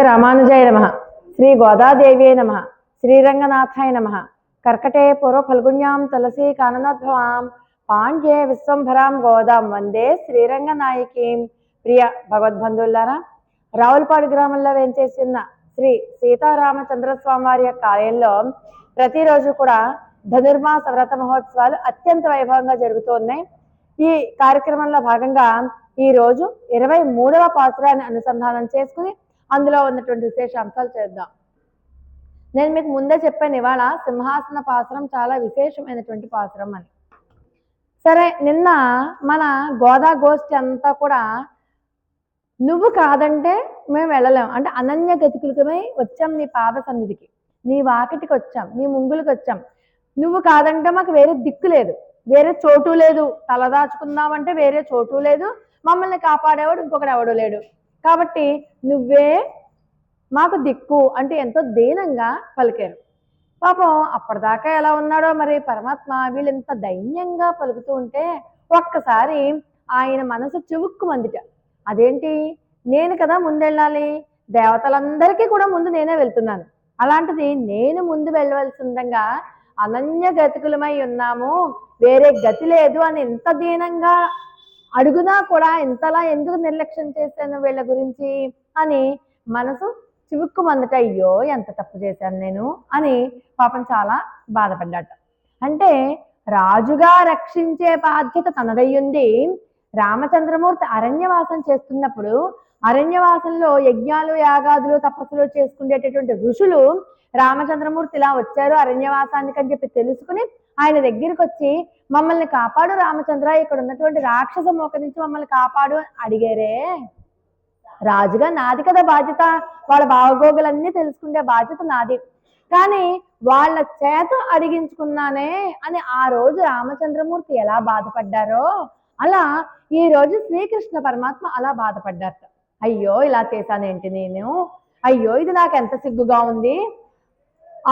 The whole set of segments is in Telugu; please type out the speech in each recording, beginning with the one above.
రామానుజాయ నమః. శ్రీ గోదాదేవ్యై నమః. శ్రీరంగనాథాయ నమః. కర్కటే పూర్వ ఫల్గుణ్యాం తులసీ కాననోద్భవాం పాండ్యే విశ్వంభరాం గోదాం వందే శ్రీరంగనాయకీం. ప్రియ భగవద్బంధువులారా, రావులపాడు గ్రామంలో వేంచేసిన శ్రీ సీతారామచంద్రస్వామి వారి యొక్క ఆలయంలో ప్రతిరోజు కూడా ధనుర్మాస వ్రత మహోత్సవాలు అత్యంత వైభవంగా జరుగుతూ ఉన్నాయి. ఈ కార్యక్రమంలో భాగంగా ఈ రోజు 23వ పాసురాన్ని అనుసంధానం చేసుకుని అందులో ఉన్నటువంటి విశేష అంశాలు చేద్దాం. నేను మీకు ముందే చెప్పాను, ఇవాళ సింహాసన పాసురం చాలా విశేషమైనటువంటి పాసురం అని. సరే, నిన్న మన గోదా గోష్ఠి అంతా కూడా నువ్వు కాదంటే మేము వెళ్ళలేం, అంటే అనన్య గతికులకమై వచ్చాం నీ పాద సన్నిధికి, నీ వాకిటికి వచ్చాం, నీ ముంగులకు వచ్చాం. నువ్వు కాదంటే మాకు వేరే దిక్కు లేదు, వేరే చోటు లేదు, తలదాచుకుందామంటే వేరే చోటు లేదు, మమ్మల్ని కాపాడేవాడు ఇంకొకడు ఎవడు లేడు, కాబట్టి నువ్వే మాకు దిక్కు అంటే ఎంతో దీనంగా పలికారు. పాపం అప్పటిదాకా ఎలా ఉన్నాడో మరి పరమాత్మ వీళ్ళు ఇంత దైన్యంగా పలుకుతూ ఉంటే ఒక్కసారి ఆయన మనసు చివుక్కుమందిట. అదేంటి, నేను కదా ముందెళ్ళాలి, దేవతలందరికీ కూడా ముందు నేనే వెళ్తున్నాను, అలాంటిది నేను ముందు వెళ్ళవలసి ఉండగా అనన్య గతికులమై ఉన్నాము, వేరే గతి లేదు అని ఇంత దీనంగా అడుగునా కూడా ఇంతలా ఎందుకు నిర్లక్ష్యం చేశాను వీళ్ళ గురించి అని మనసు చివుక్కుమందట. అయ్యో ఎంత తప్పు చేశాను నేను అని పాపం చాలా బాధపడ్డాట. అంటే రాజుగా రక్షించే బాధ్యత తనదయ్యుండి రామచంద్రమూర్తి అరణ్యవాసం చేస్తున్నప్పుడు అరణ్యవాసంలో యజ్ఞాలు యాగాదులు తపస్సులు చేసుకునేటటువంటి ఋషులు రామచంద్రమూర్తి ఇలా వచ్చారు అరణ్యవాసానికి అని చెప్పి తెలుసుకుని ఆయన దగ్గరికి వచ్చి మమ్మల్ని కాపాడు రామచంద్ర, ఇక్కడ ఉన్నటువంటి రాక్షస మోక నుంచి మమ్మల్ని కాపాడు అని అడిగారే. రాజుగా నాది కదా బాధ్యత, వాళ్ళ బావగోగులన్నీ తెలుసుకునే బాధ్యత నాది, కానీ వాళ్ళ చేత అడిగించుకున్నానే అని ఆ రోజు రామచంద్రమూర్తి ఎలా బాధపడ్డారో అలా ఈ రోజు శ్రీకృష్ణ పరమాత్మ అలా బాధపడ్డారట. అయ్యో ఇలా చేశానేంటి నేను, అయ్యో ఇది నాకు ఎంత సిగ్గుగా ఉంది.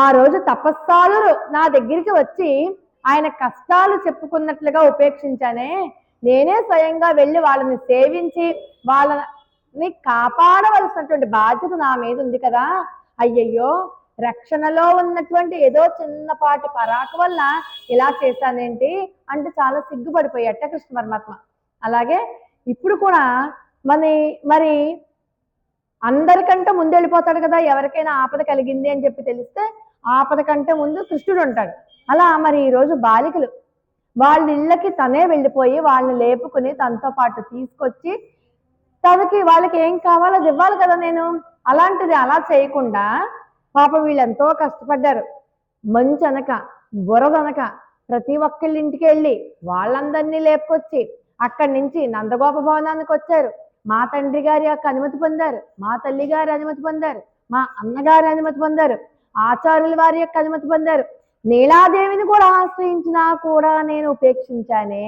ఆ రోజు తపస్సాలు నా దగ్గరికి వచ్చి ఆయన కష్టాలు చెప్పుకున్నట్లుగా ఉపేక్షించానే, నేనే స్వయంగా వెళ్ళి వాళ్ళని సేవించి వాళ్ళని కాపాడవలసినటువంటి బాధ్యత నా మీద ఉంది కదా. అయ్యయ్యో, రక్షణలో ఉన్నటువంటి ఏదో చిన్నపాటి పరాకు వల్ల ఇలా చేశానేంటి అంటే చాలా సిగ్గుపడిపోయాట కృష్ణ పరమాత్మ. అలాగే ఇప్పుడు కూడా మరి అందరికంటే ముందు వెళ్ళిపోతాడు కదా, ఎవరికైనా ఆపద కలిగింది అని చెప్పి తెలిస్తే ఆపద కంటే ముందు కృష్ణుడు ఉంటాడు. అలా మరి ఈరోజు బాలికలు వాళ్ళ ఇళ్ళకి తనే వెళ్ళిపోయి వాళ్ళని లేపుకుని తనతో పాటు తీసుకొచ్చి తనకి వాళ్ళకి ఏం కావాలో అది ఇవ్వాలి కదా నేను. అలాంటిది అలా చేయకుండా పాపం వీళ్ళు ఎంతో కష్టపడ్డారు. మంచు అనక బురదనక ప్రతి ఒక్కళ్ళ ఇంటికి వెళ్ళి వాళ్ళందరినీ లేపుకొచ్చి అక్కడి నుంచి నందగోప భవనానికి వచ్చారు. మా తండ్రి గారి యొక్క అనుమతి పొందారు, మా తల్లి గారి అనుమతి పొందారు, మా అన్నగారి అనుమతి పొందారు, ఆచార్యుల వారి యొక్క అనుమతి పొందారు. నీలాదేవిని కూడా ఆశ్రయించినా కూడా నేను ఉపేక్షించానే,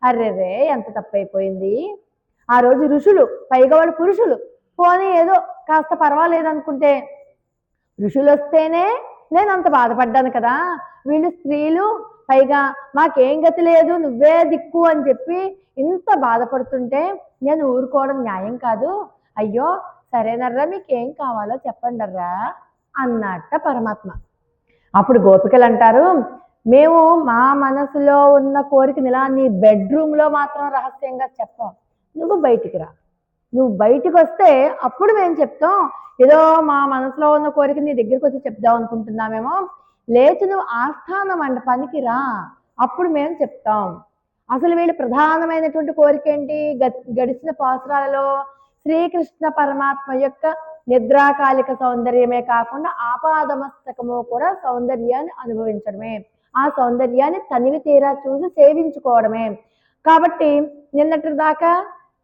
అర్రెరే ఎంత తప్పైపోయింది. ఆ రోజు ఋషులు, పైగా వాళ్ళు పురుషులు, పోనీ ఏదో కాస్త పర్వాలేదు అనుకుంటే ఋషులు వస్తేనే నేను అంత బాధపడ్డాను కదా, వీళ్ళు స్త్రీలు పైగా మాకేం గతి లేదు నువ్వే దిక్కు అని చెప్పి ఇంత బాధపడుతుంటే నేను ఊరుకోవడం న్యాయం కాదు. అయ్యో సరేనర్రా, మీకేం కావాలో చెప్పండర్రా అన్నట్ట పరమాత్మ. అప్పుడు గోపికలు అంటారు, మేము మా మనసులో ఉన్న కోరికని ఇలా నీ బెడ్రూమ్లో మాత్రం రహస్యంగా చెప్పాం, నువ్వు బయటికి రా, నువ్వు బయటికి వస్తే అప్పుడు మేము చెప్తాం. ఏదో మా మనసులో ఉన్న కోరిక నీ దగ్గరికి వచ్చి చెప్దాం అనుకుంటున్నామేమో, లేచి నువ్వు ఆస్థాన మండపానికి రా, అప్పుడు మేము చెప్తాం. అసలు వీళ్ళు ప్రధానమైనటువంటి కోరిక ఏంటి, గడిచిన పాసురాలలో శ్రీకృష్ణ పరమాత్మ యొక్క నిద్రాకాలిక సౌందర్యమే కాకుండా ఆపాదమస్తకము కూడా సౌందర్యాన్ని అనుభవించడమే, ఆ సౌందర్యాన్ని తనివి తీరా చూసి సేవించుకోవడమే. కాబట్టి నిన్నటి దాకా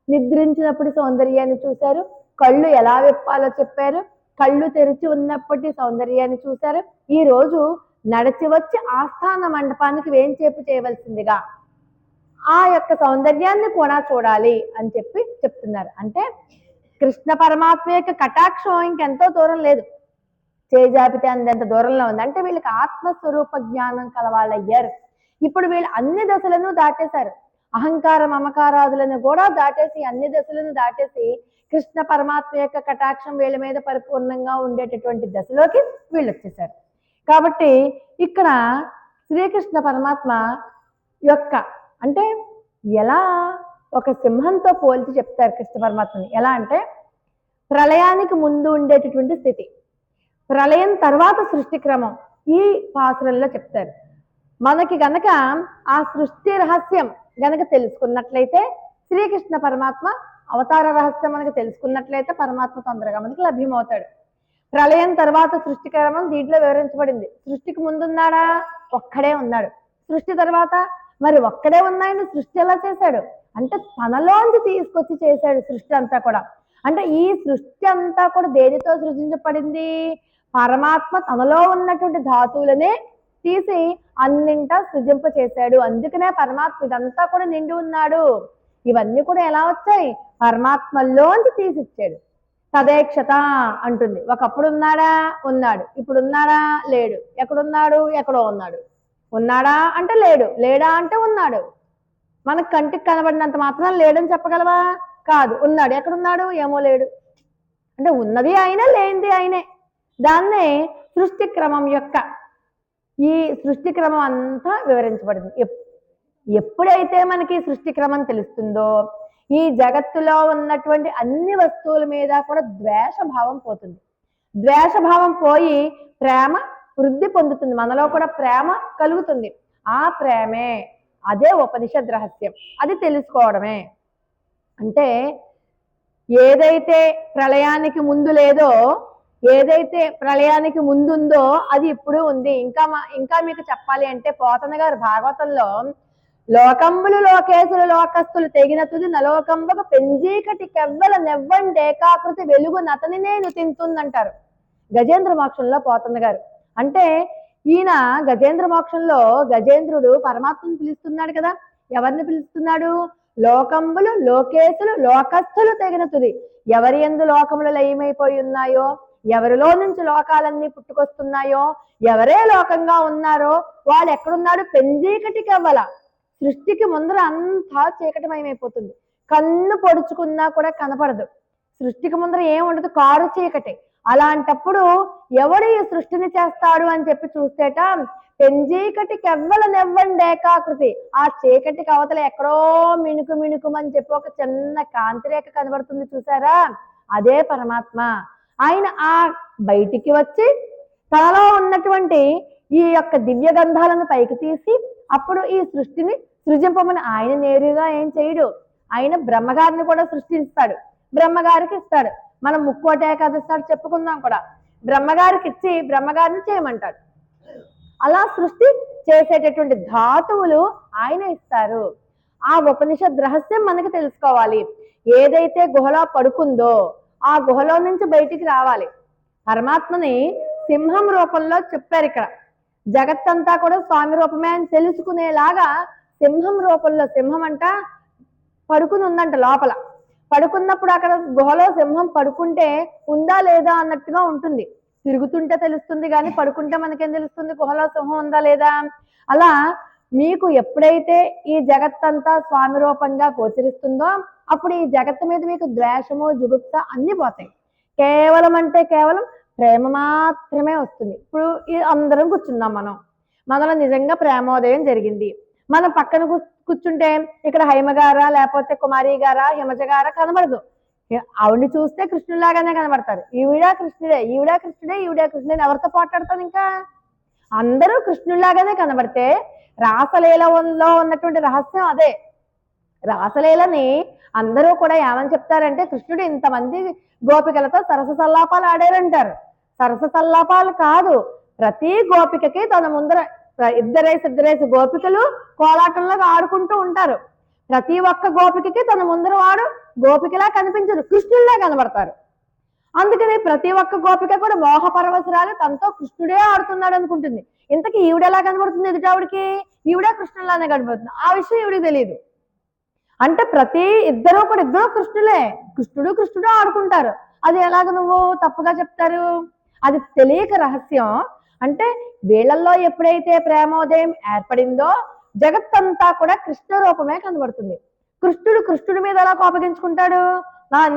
నిద్రించినప్పుడు సౌందర్యాన్ని చూశారు, కళ్ళు ఎలా విప్పాలో చెప్పారు, కళ్ళు తెరిచి ఉన్నప్పటి సౌందర్యాన్ని చూశారు. ఈ రోజు నడిచి వచ్చి ఆస్థాన మండపానికి వేంచేపు చేయవలసిందిగా ఆ యొక్క సౌందర్యాన్ని కూడా చూడాలి అని చెప్పి చెప్తున్నారు. అంటే కృష్ణ పరమాత్మ యొక్క కటాక్షం ఇంకెంతో దూరం లేదు, చేజాపితే అందంత దూరంలో ఉంది. అంటే వీళ్ళకి ఆత్మస్వరూప జ్ఞానం కలవాళ్ళు అయ్యారు. ఇప్పుడు వీళ్ళు అన్ని దశలను దాటేశారు, అహంకార మమకారాదులను కూడా దాటేసి అన్ని దశలను దాటేసి కృష్ణ పరమాత్మ యొక్క కటాక్షం వీళ్ళ మీద పరిపూర్ణంగా ఉండేటటువంటి దశలోకి వీళ్ళు వచ్చేసారు. కాబట్టి ఇక్కడ శ్రీకృష్ణ పరమాత్మ యొక్క అంటే ఎలా ఒక సింహంతో పోల్చి చెప్తారు కృష్ణ పరమాత్మని. ఎలా అంటే ప్రళయానికి ముందు ఉండేటటువంటి స్థితి, ప్రళయం తర్వాత సృష్టి క్రమం ఈ పాసురంలో చెప్తారు. మనకి గనక ఆ సృష్టి రహస్యం గనక తెలుసుకున్నట్లయితే, శ్రీకృష్ణ పరమాత్మ అవతార రహస్యం మనకు తెలుసుకున్నట్లయితే పరమాత్మ తొందరగా మనకి లభ్యమవుతాడు. ప్రళయం తర్వాత సృష్టి క్రమం దీంట్లో వివరించబడింది. సృష్టికి ముందున్నాడా? ఒక్కడే ఉన్నాడు. సృష్టి తర్వాత మరి ఒక్కడే ఉన్నాయని సృష్టి ఎలా చేశాడు అంటే తనలోంచి తీసుకొచ్చి చేశాడు సృష్టి అంతా కూడా. అంటే ఈ సృష్టి అంతా కూడా దేనితో సృజించబడింది? పరమాత్మ తనలో ఉన్నటువంటి ధాతువులనే తీసి అన్నింటా సృజింప చేశాడు. అందుకనే పరమాత్మ ఇదంతా కూడా నిండి ఉన్నాడు. ఇవన్నీ కూడా ఎలా వచ్చాయి? పరమాత్మలోంచి తీసిచ్చాడు. తదేక్షత అంటుంది. ఒకప్పుడు ఉన్నాడా? ఉన్నాడు. ఇప్పుడు ఉన్నాడా? లేడు. ఎక్కడున్నాడు? ఎక్కడో ఉన్నాడు. ఉన్నాడా అంటే లేడు, లేడా అంటే ఉన్నాడు. మనకు కంటికి కనబడినంత మాత్రం లేడని చెప్పగలవా? కాదు. ఉన్నాడు. ఎక్కడున్నాడు? ఏమో లేడు. అంటే ఉన్నది ఆయనే, లేనిది ఆయనే. దాన్నే సృష్టి క్రమం యొక్క ఈ సృష్టి క్రమం అంతా వివరించబడింది. ఎప్పుడైతే మనకి సృష్టి క్రమం తెలుస్తుందో ఈ జగత్తులో ఉన్నటువంటి అన్ని వస్తువుల మీద కూడా ద్వేషభావం పోతుంది. ద్వేషభావం పోయి ప్రేమ వృద్ధి పొందుతుంది. మనలో కూడా ప్రేమ కలుగుతుంది. ఆ ప్రేమే అదే ఉపనిషద్ రహస్యం. అది తెలుసుకోవడమే. అంటే ఏదైతే ప్రళయానికి ముందు లేదో, ఏదైతే ప్రళయానికి ముందుందో అది ఇప్పుడు ఉంది. ఇంకా మీకు చెప్పాలి అంటే పోతన గారు భాగవతంలో లోకంబులు లోకేశులు లోకస్తులు తెగిన తుది నలోకంబకు పెంజీకటి కెవ్వల నెవ్వండేకాకృతి వెలుగు నతని నేను తింటుందంటారు గజేంద్ర మోక్షంలో పోతన్న గారు. అంటే ఈయన గజేంద్ర మోక్షంలో గజేంద్రుడు పరమాత్మను పిలుస్తున్నాడు కదా. ఎవరిని పిలుస్తున్నాడు? లోకంబులు లోకేశులు లోకస్తులు తెగిన తుది. ఎవరి యందు లోకములు లయమైపోయి ఉన్నాయో, ఎవరిలో నుంచి లోకాలన్నీ పుట్టుకొస్తున్నాయో, ఎవరే లోకంగా ఉన్నారో వాళ్ళు ఎక్కడున్నాడు? పెంజీకటి కెవ్వల. సృష్టికి ముందర అంతా చీకటిమయమైపోతుంది. కన్ను పొడుచుకున్నా కూడా కనపడదు. సృష్టికి ముందర ఏం ఉండదు, కారు చీకటి. అలాంటప్పుడు ఎవడు ఈ సృష్టిని చేస్తాడు అని చెప్పి చూస్తేట పెంజీకటి కెవ్వల నెవ్వండేకాకృతి. ఆ చీకటికి అవతల ఎక్కడో మిణుకు మిణుకుమని చెప్పి ఒక చిన్న కాంతిరేఖ కనబడుతుంది చూసారా? అదే పరమాత్మ. ఆయన ఆ బయటికి వచ్చి తనలో ఉన్నటువంటి ఈ యొక్క దివ్య గంధాలను పైకి తీసి అప్పుడు ఈ సృష్టిని సృజింపమని ఆయన నేరుగా ఏం చేయడు. ఆయన బ్రహ్మగారిని కూడా సృష్టిస్తాడు, బ్రహ్మగారికి ఇస్తాడు. మనం ముక్కోటి ఏకాదశి నాడు చెప్పుకుందాం కూడా. బ్రహ్మగారికి ఇచ్చి బ్రహ్మగారిని చేయమంటాడు. అలా సృష్టి చేసేటటువంటి ధాతువులు ఆయన ఇస్తారు. ఆ ఉపనిషద్ రహస్యం మనకి తెలుసుకోవాలి. ఏదైతే గుహలో పడుకుందో ఆ గుహలో నుంచి బయటికి రావాలి. పరమాత్మని సింహం రూపంలో చెప్పారు ఇక్కడ. జగత్తంతా కూడా స్వామి రూపమే అని తెలుసుకునేలాగా సింహం రూపంలో, సింహం అంట పడుకుని ఉందంట లోపల. పడుకున్నప్పుడు అక్కడ గుహలో సింహం పడుకుంటే ఉందా లేదా అన్నట్టుగా ఉంటుంది. తిరుగుతుంటే తెలుస్తుంది కానీ పడుకుంటే మనకేం తెలుస్తుంది గుహలో సింహం ఉందా లేదా? అలా మీకు ఎప్పుడైతే ఈ జగత్తంతా స్వామి రూపంగా గోచరిస్తుందో అప్పుడు ఈ జగత్తు మీద మీకు ద్వేషము జుగుప్స అన్ని పోతాయి. కేవలం అంటే కేవలం ప్రేమ మాత్రమే వస్తుంది. ఇప్పుడు అందరం కూర్చున్నాం, మనలో నిజంగా ప్రేమోదయం జరిగింది. మనం పక్కన కూర్చుంటే ఇక్కడ హైమగారా లేకపోతే కుమారి గారా హిమజ గారా కనబడదు. ఆవిడ్ని చూస్తే కృష్ణులాగానే కనబడతారు. ఈవిడా కృష్ణుడే, ఈవిడా కృష్ణుడే, ఈవిడా కృష్ణుడే. ఎవరితో పోట్లాడతాను? ఇంకా అందరూ కృష్ణులాగానే కనబడితే రాసలీలలో ఉన్నటువంటి రహస్యం అదే. రాసలీలని అందరూ కూడా ఏమని చెప్తారంటే కృష్ణుడు ఇంతమంది గోపికలతో సరస సల్లాపాలు ఆడారంటారు. సరస సల్లాపాలు కాదు, ప్రతి గోపికకి తన ముందర ఇద్దరేసి గోపికలు కోలాటంలో ఆడుకుంటూ ఉంటారు. ప్రతి ఒక్క గోపికకి తన ముందర వాడు గోపికలా కనిపించరు, కృష్ణుడిలా కనబడతారు. అందుకని ప్రతి ఒక్క గోపిక కూడా మోహ పరవశురాలు తనతో కృష్ణుడే ఆడుతున్నాడు అనుకుంటుంది. ఇంతకీ ఈవిడెలా కనబడుతుంది? ఎదుటావిడికి ఈవిడే కృష్ణులానే కనబడుతుంది. ఆ విషయం ఈవిడికి తెలియదు. అంటే ఇద్దరు కృష్ణులే, కృష్ణుడు ఆడుకుంటారు. అది ఎలాగ నువ్వు తప్పుగా చెప్తారు? అది తెలియక రహస్యం. అంటే వీళ్ళల్లో ఎప్పుడైతే ప్రేమోదయం ఏర్పడిందో జగత్తంతా కూడా కృష్ణ రూపమే కనబడుతుంది. కృష్ణుడి మీద ఎలా కోపగించుకుంటాడు?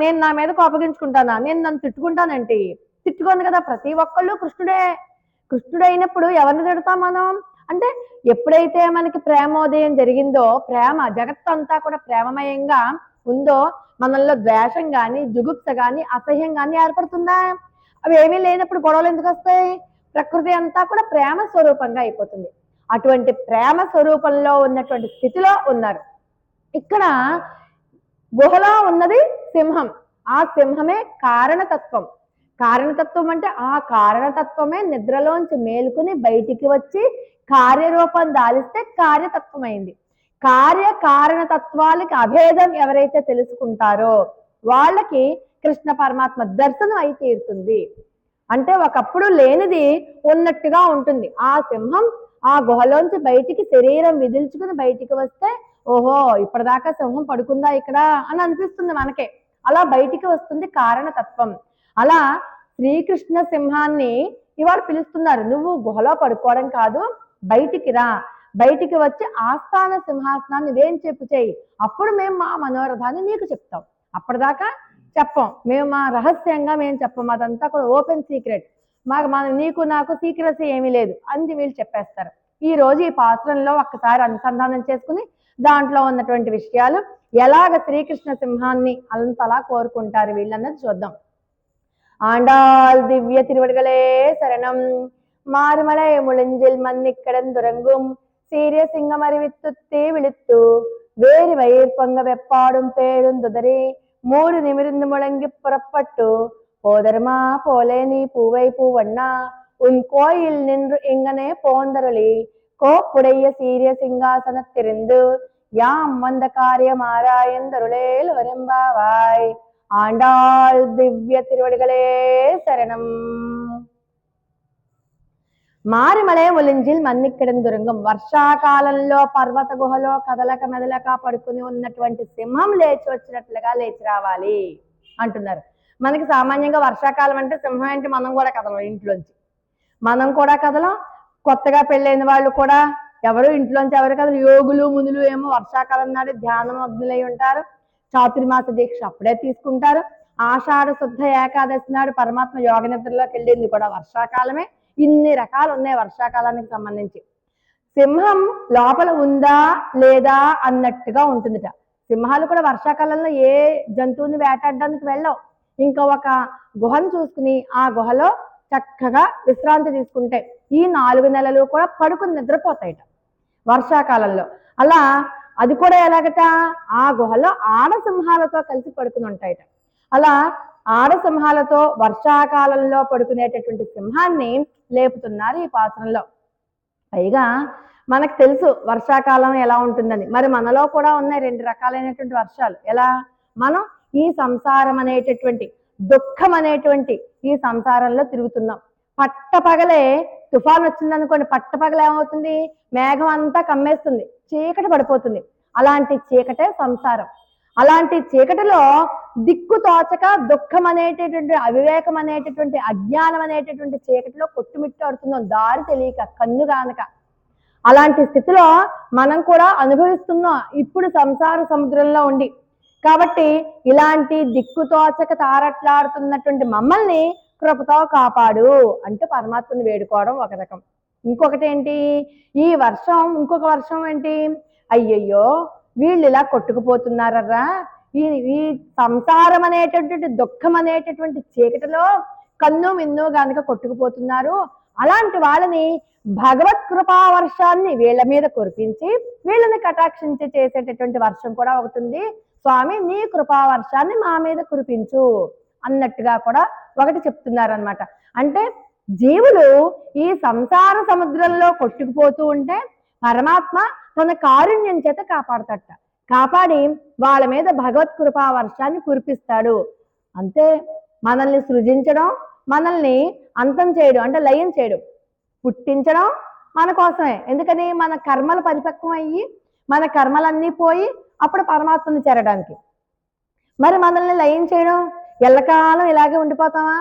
నేను నా మీద కోపగించుకుంటానా, నేను నన్ను తిట్టుకుంటానంటే తిట్టుకోను కదా. ప్రతి ఒక్కళ్ళు కృష్ణుడే అయినప్పుడు ఎవరిని తిడతాం మనం అంటే, ఎప్పుడైతే మనకి ప్రేమోదయం జరిగిందో, ప్రేమ జగత్తంతా కూడా ప్రేమమయంగా ఉందో, మనల్లో ద్వేషం కానీ, జుగుప్స కానీ, అసహ్యం కానీ ఏర్పడుతుందా? అవి ఏమీ లేనప్పుడు గొడవలు ఎందుకు వస్తాయి? ప్రకృతి అంతా కూడా ప్రేమ స్వరూపంగా అయిపోతుంది. అటువంటి ప్రేమ స్వరూపంలో ఉన్నటువంటి స్థితిలో ఉన్నారు. ఇక్కడ గుహలో ఉన్నది సింహం. ఆ సింహమే కారణతత్వం. కారణతత్వం అంటే ఆ కారణతత్వమే నిద్రలోంచి మేలుకుని బయటికి వచ్చి కార్యరూపం దాలిస్తే కార్యతత్వం అయింది. కారణతత్వాలకి అభేదం ఎవరైతే తెలుసుకుంటారో వాళ్ళకి కృష్ణ పరమాత్మ దర్శనం అయి తీరుతుంది. అంటే ఒకప్పుడు లేనిది ఉన్నట్టుగా ఉంటుంది. ఆ సింహం ఆ గుహలోంచి బయటికి శరీరం విదిల్చుకుని బయటికి వస్తే, ఓహో ఇప్పటిదాకా సింహం పడుకుందా ఇక్కడ అని అనిపిస్తుంది మనకే. అలా బయటికి వస్తుంది కారణతత్వం. అలా శ్రీకృష్ణ సింహాన్ని ఇవాళ పిలుస్తున్నారు, నువ్వు గుహలో పడుకోవడం కాదు, బయటికి రా, బయటికి వచ్చి ఆస్థాన సింహాసనాన్ని వేం చెప్పు చేయి, అప్పుడు మేము మా మనోరథాన్ని నీకు చెప్తాం. అప్పటిదాకా చెప్పం, మేము మా రహస్యంగా మేము చెప్పం, అదంతా కూడా ఓపెన్ సీక్రెట్, నీకు నాకు సీక్రెసీ ఏమీ లేదు అని వీళ్ళు చెప్పేస్తారు. ఈ రోజు ఈ పాత్రంలో ఒక్కసారి అనుసంధానం చేసుకుని దాంట్లో ఉన్నటువంటి విషయాలు ఎలాగ శ్రీకృష్ణ సింహాన్ని అంతలా కోరుకుంటారు వీళ్ళన్నది చూద్దాం. ஆண்டாள் திவ்ய திருவடிகளே சரணம். மாறுமலை முழிஞ்சில் மன்னிக்கடந்துறங்கும் சீரிய சிங்கம் அறிவித்துத்தே விழித்து வேறு வயிர் பொங்க வெப்பாடும் பேருந்துதறி மூறு நிமிர்ந்து முழங்கி புறப்பட்டு போதர்மா போலே நீ பூவை பூவண்ணா உன் கோயில் நின்று எங்கனே போந்தருளி கோப்புடைய சீரிய சிங்காசனத்திருந்து யாம் வந்த காரியம் ஆராயந்தருளேல் வரும்பாவாய். ఆండాళ్ దివ్య తిరువడిగలే శరణం. మారిమలే ఒలింజిల్ మన్నిక్కడందురంగం. వర్షాకాలంలో పర్వత గుహలో కదలక మెదలక పడుకుని ఉన్నటువంటి సింహం లేచి వచ్చినట్లుగా లేచి రావాలి అంటున్నారు. మనకి సామాన్యంగా వర్షాకాలం అంటే సింహం అంటే మనం కూడా కదలం, ఇంట్లోంచి మనం కూడా కదలం. కొత్తగా పెళ్ళైన వాళ్ళు కూడా ఎవరు ఇంట్లోంచి ఎవరు కదలు. యోగులు మునులు ఏమో వర్షాకాలం నాడు ధ్యానం అగ్నులై ఉంటారు, చాతుర్మాస దీక్ష అప్పుడే తీసుకుంటారు. ఆషాఢ శుద్ధ ఏకాదశి నాడు పరమాత్మ యోగ నిద్రలోకి వెళ్ళింది కూడా వర్షాకాలమే. ఇన్ని రకాలు ఉన్నాయి వర్షాకాలానికి సంబంధించి. సింహం లోపల ఉందా లేదా అన్నట్టుగా ఉంటుందిట. సింహాలు కూడా వర్షాకాలంలో ఏ జంతువుని వేటాడడానికి వెళ్ళవు. ఇంకా ఒక గుహను చూసుకుని ఆ గుహలో చక్కగా విశ్రాంతి తీసుకుంటే ఈ 4 నెలలు కూడా పడుకుని నిద్రపోతాయిట వర్షాకాలంలో. అలా అది కూడా ఎలాగట, ఆ గుహలో ఆడసింహాలతో కలిసి పడుకుని ఉంటాయట. అలా ఆడసింహాలతో వర్షాకాలంలో పడుకునేటటువంటి సింహాన్ని లేపుతున్నారు ఈ పాత్రలో. పైగా మనకు తెలుసు వర్షాకాలం ఎలా ఉంటుందని. మరి మనలో కూడా ఉన్నాయి 2 రకాలైనటువంటి వర్షాలు. ఎలా? మనం ఈ సంసారం అనేటటువంటి దుఃఖం అనేటువంటి ఈ సంసారంలో తిరుగుతున్నాం. పట్టపగలే తుఫాన్ వచ్చిందనుకోండి, పట్టపగలే ఏమవుతుంది, మేఘం అంతా కమ్మేస్తుంది, చీకటి పడిపోతుంది. అలాంటి చీకటే సంసారం. అలాంటి చీకటిలో దిక్కు తోచక దుఃఖం అనేటటువంటి అవివేకం అనేటటువంటి అజ్ఞానం అనేటటువంటి చీకటిలో కొట్టుమిట్టాడుతున్నాం, దారి తెలియక, కన్ను కానక. అలాంటి స్థితిలో మనం కూడా అనుభవిస్తున్నాం ఇప్పుడు సంసార సముద్రంలో ఉండి. కాబట్టి ఇలాంటి దిక్కుతోచక తారట్లాడుతున్నటువంటి మమ్మల్ని కృపతో కాపాడు అంటూ పరమాత్మని వేడుకోవడం ఒక రకం. ఇంకొకటి ఏంటి, ఈ వర్షం, ఇంకొక వర్షం ఏంటి, అయ్యయ్యో వీళ్ళు ఇలా కొట్టుకుపోతున్నారరా, ఈ సంసారం అనేటటువంటి దుఃఖం అనేటటువంటి చీకటిలో కన్ను మిన్ను గనక కొట్టుకుపోతున్నారు. అలాంటి వాళ్ళని భగవత్ కృపా వర్షాన్ని వీళ్ళ మీద కురిపించి వీళ్ళని కటాక్షించి చేసేటటువంటి వర్షం కూడా ఒకటి ఉంది. స్వామి నీ కృపా వర్షాన్ని మా మీద కురిపించు అన్నట్టుగా కూడా ఒకటి చెప్తున్నారనమాట. అంటే జీవులు ఈ సంసార సముద్రంలో కొట్టుకుపోతూ ఉంటే పరమాత్మ తన కారుణ్యం చేత కాపాడతట. కాపాడి వాళ్ళ మీద భగవత్ కృపా వర్షాన్ని కురిపిస్తాడు. అంతే. మనల్ని సృజించడం, మనల్ని అంతం చేయడం అంటే లయం చేయడం, పుట్టించడం మన కోసమే. ఎందుకని మన కర్మలు పరిపక్వం అయ్యి మన కర్మలన్నీ పోయి అప్పుడు పరమాత్మని చేరడానికి. మరి మనల్ని లయం చేయడం, ఎల్లకాలం ఇలాగే ఉండిపోతామా?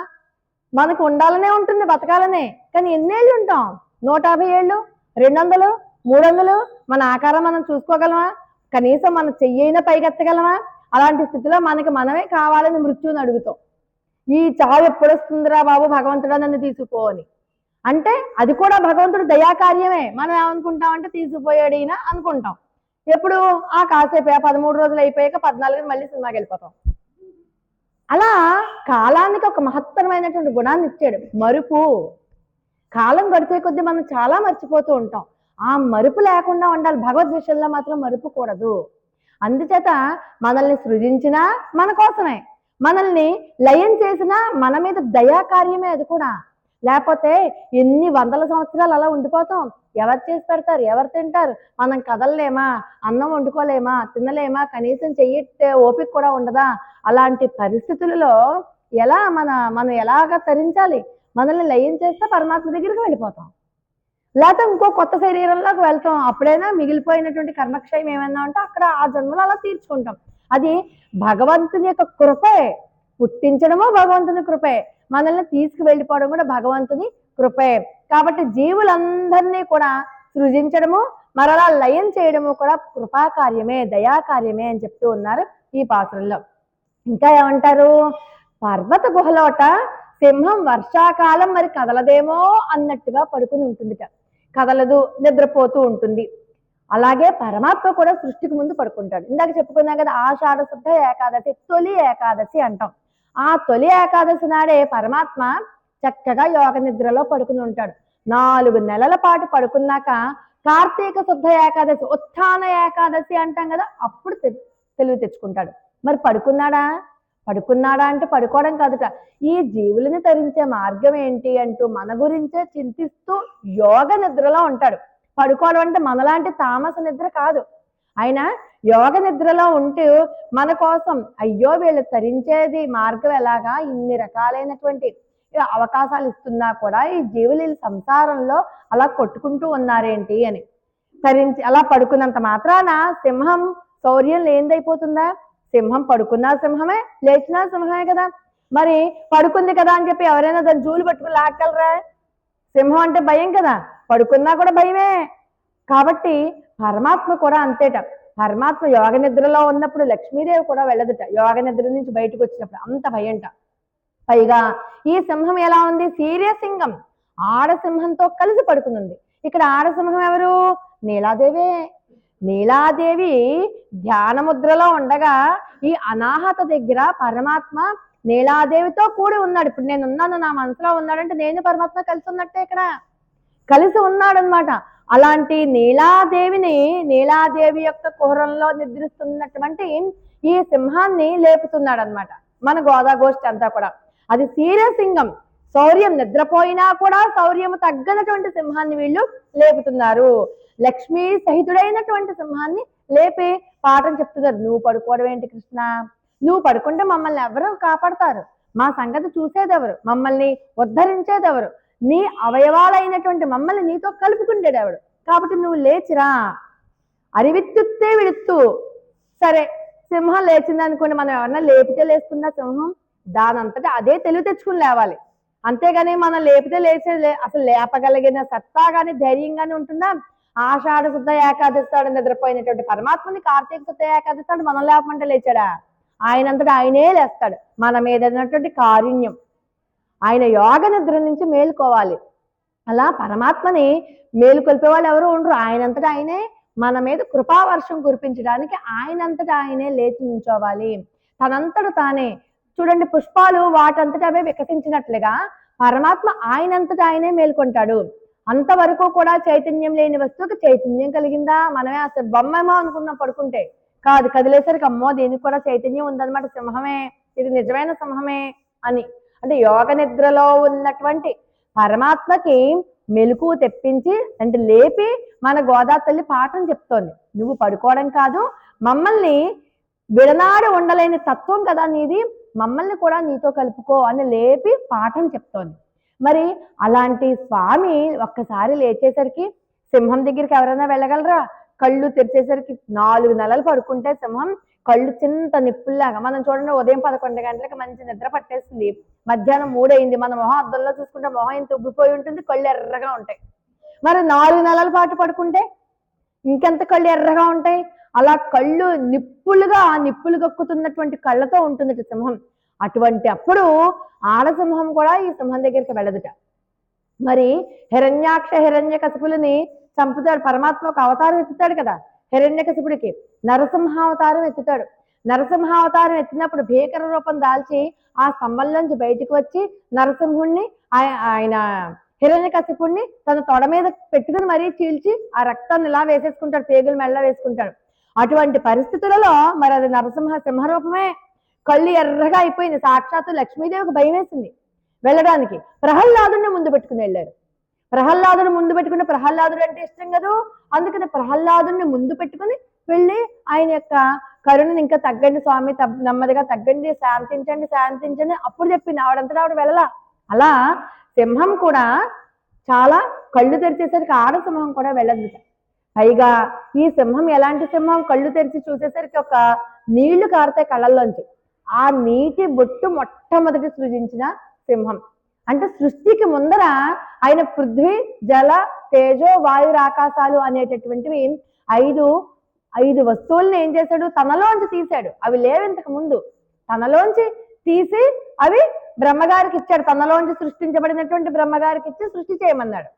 మనకు ఉండాలనే ఉంటుంది, బతకాలనే. కానీ ఎన్నేళ్ళు ఉంటాం? 150 ఏళ్ళు, 200, 300? మన ఆకారం మనం చూసుకోగలమా? కనీసం మన చెయ్యైనా పైకెత్తగలమా? అలాంటి స్థితిలో మనకి మనమే కావాలని మృత్యువుని అడుగుతాం. ఈ చావు ఎప్పుడు వస్తుందిరా బాబు, భగవంతుడా నన్ను తీసుకో అని. అంటే అది కూడా భగవంతుడు దయాకార్యమే. మనం ఏమనుకుంటామంటే తీసుకుపోయాడు ఈయన అనుకుంటాం. ఎప్పుడు కాసేపు 13 రోజులు అయిపోయాక 14 మళ్ళీ సినిమాకి వెళ్ళిపోతాం. అలా కాలానికి ఒక మహత్తరమైనటువంటి గుణాన్ని ఇచ్చాడు, మరుపు. కాలం గడిచే కొద్దీ మనం చాలా మర్చిపోతూ ఉంటాం. ఆ మరుపు లేకుండా ఉండాలి. భగవద్ విషయంలో మాత్రం మరుపు కూడదు. అందుచేత మనల్ని సృజించినా మన కోసమే, మనల్ని లయం చేసినా మన మీద దయాకార్యమే అది కూడా. లేకపోతే ఎన్ని వందల సంవత్సరాలు అలా ఉండిపోతాం. ఎవరు చేసి పెడతారు, ఎవరు తింటారు? మనం కదలలేమా, అన్నం వండుకోలేమా, తినలేమా, కనీసం చెయ్యట్టే ఓపిక కూడా ఉండదా? అలాంటి పరిస్థితులలో మనం ఎలాగ తరించాలి? మనల్ని లయం చేస్తే పరమాత్మ దగ్గరికి వెళ్ళిపోతాం, లేకపోతే ఇంకో కొత్త శరీరంలోకి వెళ్తాం. అప్పుడైనా మిగిలిపోయినటువంటి కర్మక్షయం ఏమైనా ఉంటే అక్కడ ఆ జన్మలో అలా తీర్చుకుంటాం. అది భగవంతుని యొక్క కృపే. పుట్టించడము భగవంతుని కృపే, మనల్ని తీసుకువెళ్ళిపోవడం కూడా భగవంతుని కృపే. కాబట్టి జీవులందరినీ కూడా సృజించడము మరలా లయం చేయడము కూడా కృపాకార్యమే, దయాకార్యమే అని చెప్తూ ఉన్నారు ఈ పాత్రల్లో. ఇంకా ఏమంటారు? పర్వత గుహలోట సింహం వర్షాకాలం మరి కదలదేమో అన్నట్టుగా పడుకుని ఉంటుందిట. కదలదు, నిద్రపోతూ ఉంటుంది. అలాగే పరమాత్మ కూడా సృష్టికి ముందు పడుకుంటాడు. ఇందాక చెప్పుకున్నాం కదా, ఆషాఢ శుద్ధ ఏకాదశి, తొలి ఏకాదశి అంటాం. ఆ తొలి ఏకాదశి నాడే పరమాత్మ చక్కగా యోగ నిద్రలో పడుకుని ఉంటాడు. 4 నెలల పాటు పడుకున్నాక కార్తీక శుద్ధ ఏకాదశి, ఉత్థాన ఏకాదశి అంటాం కదా, అప్పుడు తెలివి తెచ్చుకుంటాడు. మరి పడుకున్నాడా అంటే పడుకోవడం కాదుట, ఈ జీవులని తరించే మార్గం ఏంటి అంటూ మన గురించే చింతిస్తూ యోగ నిద్రలో ఉంటాడు. పడుకోవడం అంటే మనలాంటి తామస నిద్ర కాదు. ఆయన యోగ నిద్రలో ఉంటూ మన కోసం, అయ్యో వీళ్ళు తరించేది మార్గం ఎలాగా, ఇన్ని రకాలైనటువంటి అవకాశాలు ఇస్తున్నా కూడా ఈ జీవులు సంసారంలో అలా కొట్టుకుంటూ ఉన్నారేంటి అని తరించి అలా పడుకున్నంత మాత్రాన సింహం శౌర్యం లేనిదైపోతుందా? సింహం పడుకున్నా సింహమే, లేచినా సింహమే కదా. మరి పడుకుంది కదా అని చెప్పి ఎవరైనా దాన్ని జూలు పట్టుకుని లాక్కలరా? సింహం అంటే భయం కదా, పడుకున్నా కూడా భయమే. కాబట్టి పరమాత్మ కూడా అంతేట. పరమాత్మ యోగ నిద్రలో ఉన్నప్పుడు లక్ష్మీదేవి కూడా వెళ్ళదుట, యోగ నిద్ర నుంచి బయటకు వచ్చినప్పుడు అంత భయంట. పైగా ఈ సింహం ఎలా ఉంది? సీరియసింహం, ఆడసింహంతో కలిసి పడుకునుంది. ఇక్కడ ఆడసింహం ఎవరు? నీలాదేవే. నీలాదేవి ధ్యాన ముద్రలో ఉండగా ఈ అనాహత దగ్గర పరమాత్మ నీలాదేవితో కూడి ఉన్నాడు. ఇప్పుడు నేను ఉన్నాను, నా మనసులో ఉన్నాడంటే నేను పరమాత్మ కలిసి ఉన్నట్టే, ఇక్కడ కలిసి ఉన్నాడనమాట. అలాంటి నీలాదేవి యొక్క కుహరంలో నిద్రిస్తున్నటువంటి ఈ సింహాన్ని లేపుతున్నాడు అనమాట మన గోదాగోష్ఠి అంతా కూడా. అది సీరియసింహం, శౌర్యం, నిద్రపోయినా కూడా శౌర్యము తగ్గనటువంటి సింహాన్ని వీళ్ళు లేపుతున్నారు. లక్ష్మీ సహితుడైనటువంటి సింహాన్ని లేపి పాఠం చెప్తున్నారు. నువ్వు పడుకోవడం ఏంటి కృష్ణ? నువ్వు పడుకుంటే మమ్మల్ని ఎవరు కాపాడతారు? మా సంగతి చూసేదెవరు? మమ్మల్ని ఉద్ధరించేదెవరు? నీ అవయవాలైనటువంటి మమ్మల్ని నీతో కలుపుకుండేదెవడు? కాబట్టి నువ్వు లేచిరా, అరివిత్తుతే విడుత్తు. సరే, సింహం లేచింది అనుకోండి, మనం ఎవరన్నా లేపితే లేస్తుందా సింహం? దానంతటా అదే తెలివి తెచ్చుకుని లేవాలి. అంతేగాని మనం లేపితే లేచేది అసలు లేపగలిగిన సత్తా కానీ ధైర్యం కానీ ఉంటుందా? ఆషాఢ శుద్ధ ఏకాదశి నిద్రపోయినటువంటి పరమాత్మని కార్తీక శుద్ధ ఏకాదశి మనం లేపమంటే లేచాడా? ఆయనంతటా ఆయనే లేస్తాడు. మన మీద ఉన్నటువంటి కారుణ్యం, ఆయన యోగ నిద్ర నుంచి మేలుకోవాలి. అలా పరమాత్మని మేలుకొల్పే వాళ్ళు ఎవరు ఉండరు. ఆయనంతటా ఆయనే మన మీద కృపావర్షం కురిపించడానికి ఆయనంతటా ఆయనే లేచి నించోవాలి. తనంతట తానే చూడండి, పుష్పాలు వాటంతటా అవే వికసించినట్లుగా పరమాత్మ ఆయనంతటా ఆయనే మేల్కొంటాడు. అంతవరకు కూడా చైతన్యం లేని వస్తువుకి చైతన్యం కలిగిందా? మనమే అసలు బొమ్మేమో అనుకున్నాం పడుకుంటే, కాదు, కదిలేసరికి అమ్మో దీనికి కూడా చైతన్యం ఉందన్నమాట, సింహమే, ఇది నిజమైన సింహమే అని. అంటే యోగ నిద్రలో ఉన్నటువంటి పరమాత్మకి మెలకు తెప్పించి అంటే లేపి మన గోదా తల్లి పాఠం చెప్తోంది. నువ్వు పడుకోవడం కాదు, మమ్మల్ని విడనాడి ఉండలేని తత్వం కదా నీది, మమ్మల్ని కూడా నీతో కలుపుకో అని లేపి పాఠం చెప్తోంది. మరి అలాంటి స్వామి ఒక్కసారి లేచేసరికి సింహం దగ్గరికి ఎవరైనా వెళ్ళగలరా? కళ్ళు తెరిచేసరికి 4 నెలలు పడుకుంటే సింహం కళ్ళు చింత నిప్పుల్లాగా, మనం చూడండి ఉదయం 11 గంటలకు మంచి నిద్ర పట్టేస్తుంది, మధ్యాహ్నం 3 అయింది, మన మొహం అద్దంలో చూసుకుంటే మొహం ఇంత ఉబ్బిపోయి ఉంటుంది, కళ్ళు ఎర్రగా ఉంటాయి. మరి 4 నెలల పాటు పడుకుంటే ఇంకెంత కళ్ళు ఎర్రగా ఉంటాయి. అలా కళ్ళు నిప్పులు కక్కుతున్నటువంటి కళ్ళతో ఉంటుంది సింహం. అటువంటి అప్పుడు ఆడసింహం కూడా ఈ సింహం దగ్గరికి వెళ్ళదుట. మరి హిరణ్యకశిపులని చంపుతాడు పరమాత్మ, ఒక అవతారం ఎత్తుతాడు కదా హిరణ్యకశిపుడికి, నరసింహావతారం ఎత్తుతాడు. నరసింహావతారం ఎత్తినప్పుడు భీకర రూపం దాల్చి ఆ స్తంభంలోంచి బయటికి వచ్చి నరసింహుణ్ణి ఆయన హిరణ్యకశిపుణ్ణి తన తొడ మీద పెట్టుకుని మరీ చీల్చి ఆ రక్తాన్ని ఇలా వేసేసుకుంటాడు, పేగులు మెల్ల వేసుకుంటాడు. అటువంటి పరిస్థితులలో మరి అది సింహరూపమే. కళ్ళు ఎర్రగా అయిపోయింది. సాక్షాత్తు లక్ష్మీదేవికి భయం వేసింది వెళ్ళడానికి. ప్రహ్లాదుని ముందు పెట్టుకుని వెళ్ళారు. ప్రహ్లాదుని ముందు పెట్టుకుని, ప్రహ్లాదుడు అంటే ఇష్టం కదా, అందుకని ప్రహ్లాదుని ముందు పెట్టుకుని వెళ్ళి ఆయన యొక్క కరుణని ఇంకా తగ్గండి స్వామి, నెమ్మదిగా తగ్గండి, శాంతించండి అప్పుడు చెప్పింది. ఆవిడంతటా ఆవిడ వెళ్ళలా. అలా సింహం కూడా చాలా కళ్ళు తెరిచేసరికి ఆడసింహం కూడా వెళ్ళదు. పైగా ఈ సింహం ఎలాంటి సింహం, కళ్ళు తెరిచి చూసేసరికి ఒక నీళ్లు కారుతాయి కళ్ళల్లోంచి. ఆ నీటి బొట్టు మొట్టమొదటి సృజించిన సింహం. అంటే సృష్టికి ముందర ఆయన పృథ్వీ, జల, తేజో, వాయురాకాశాలు అనేటటువంటివి ఐదు వస్తువుల్ని ఏం చేశాడు, తనలోంచి తీశాడు. అవి లేవు ఇంతకు ముందు. తనలోంచి తీసి అవి బ్రహ్మగారికి ఇచ్చాడు. తనలోంచి సృష్టించబడినటువంటి బ్రహ్మగారికి ఇచ్చి సృష్టి చేయమన్నాడు.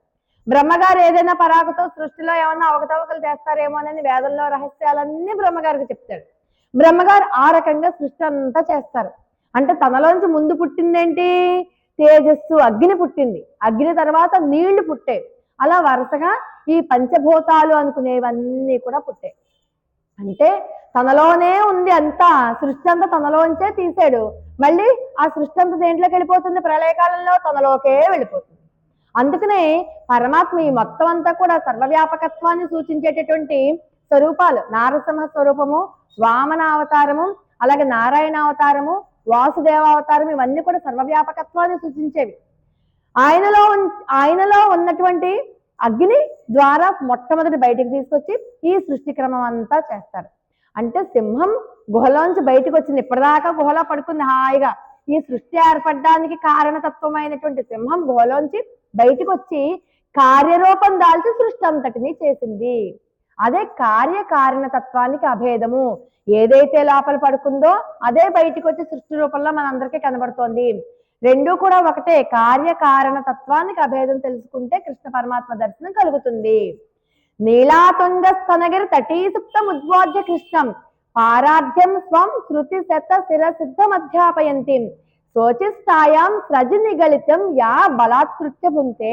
బ్రహ్మగారు ఏదైనా పరాకుతో సృష్టిలో ఏమన్నా అవకతవకలు చేస్తారేమో అని వేదంలో రహస్యాలన్నీ బ్రహ్మగారికి చెప్తాడు. బ్రహ్మగారు ఆ రకంగా సృష్టి అంతా చేస్తారు. అంటే తనలోంచి ముందు పుట్టిందేంటి, తేజస్సు, అగ్ని పుట్టింది. అగ్ని తర్వాత నీళ్లు పుట్టాయి. అలా వరుసగా ఈ పంచభూతాలు అనుకునేవన్నీ కూడా పుట్టాయి. అంటే తనలోనే ఉంది అంతా, సృష్టి అంతా తనలోంచే తీసాడు. మళ్ళీ ఆ సృష్టి అంతా దేంట్లోకి వెళ్ళిపోతుంది, ప్రళయకాలంలో తనలోకే వెళ్ళిపోతుంది. అందుకనే పరమాత్మ ఈ మొత్తం అంతా కూడా సర్వవ్యాపకత్వాన్ని సూచించేటటువంటి స్వరూపాలు. నారసింహ స్వరూపము, వామన అవతారము, అలాగే నారాయణ అవతారము, వాసుదేవావతారం, ఇవన్నీ కూడా సర్వవ్యాపకత్వాన్ని సూచించేవి. ఆయనలో ఉన్నటువంటి అగ్ని ద్వారా మొట్టమొదటి బయటికి తీసుకొచ్చి ఈ సృష్టి క్రమం అంతా చేస్తారు. అంటే సింహం గుహలోంచి బయటకు వచ్చింది. ఇప్పటిదాకా గుహలో పడుకుంది హాయిగా. ఈ సృష్టి ఏర్పడడానికి కారణతత్వమైనటువంటి సింహం గుహలోంచి బయటకు వచ్చి కార్యరూపం దాల్చి సృష్టి అంతటిని చేసింది. అదే కార్యకారణతత్వానికి అభేదము. ఏదైతే లోపల పడుకుందో అదే బయటకు వచ్చి సృష్టి రూపంలో మనందరికీ కనబడుతోంది. రెండూ కూడా ఒకటే. కార్యకారణ తత్వానికి అభేదం తెలుసుకుంటే కృష్ణ పరమాత్మ దర్శనం కలుగుతుంది. నీలాతుంగ స్తనగిరి తటీసుప్తం ఉద్వాద్య కృష్ణం పారాధ్యం స్వం శృతి శత శిరసిద్ధం అధ్యాపయంతి శోచిస్తాయాం సృజి నిగళితం యా బలాత్కృత్య భుంతే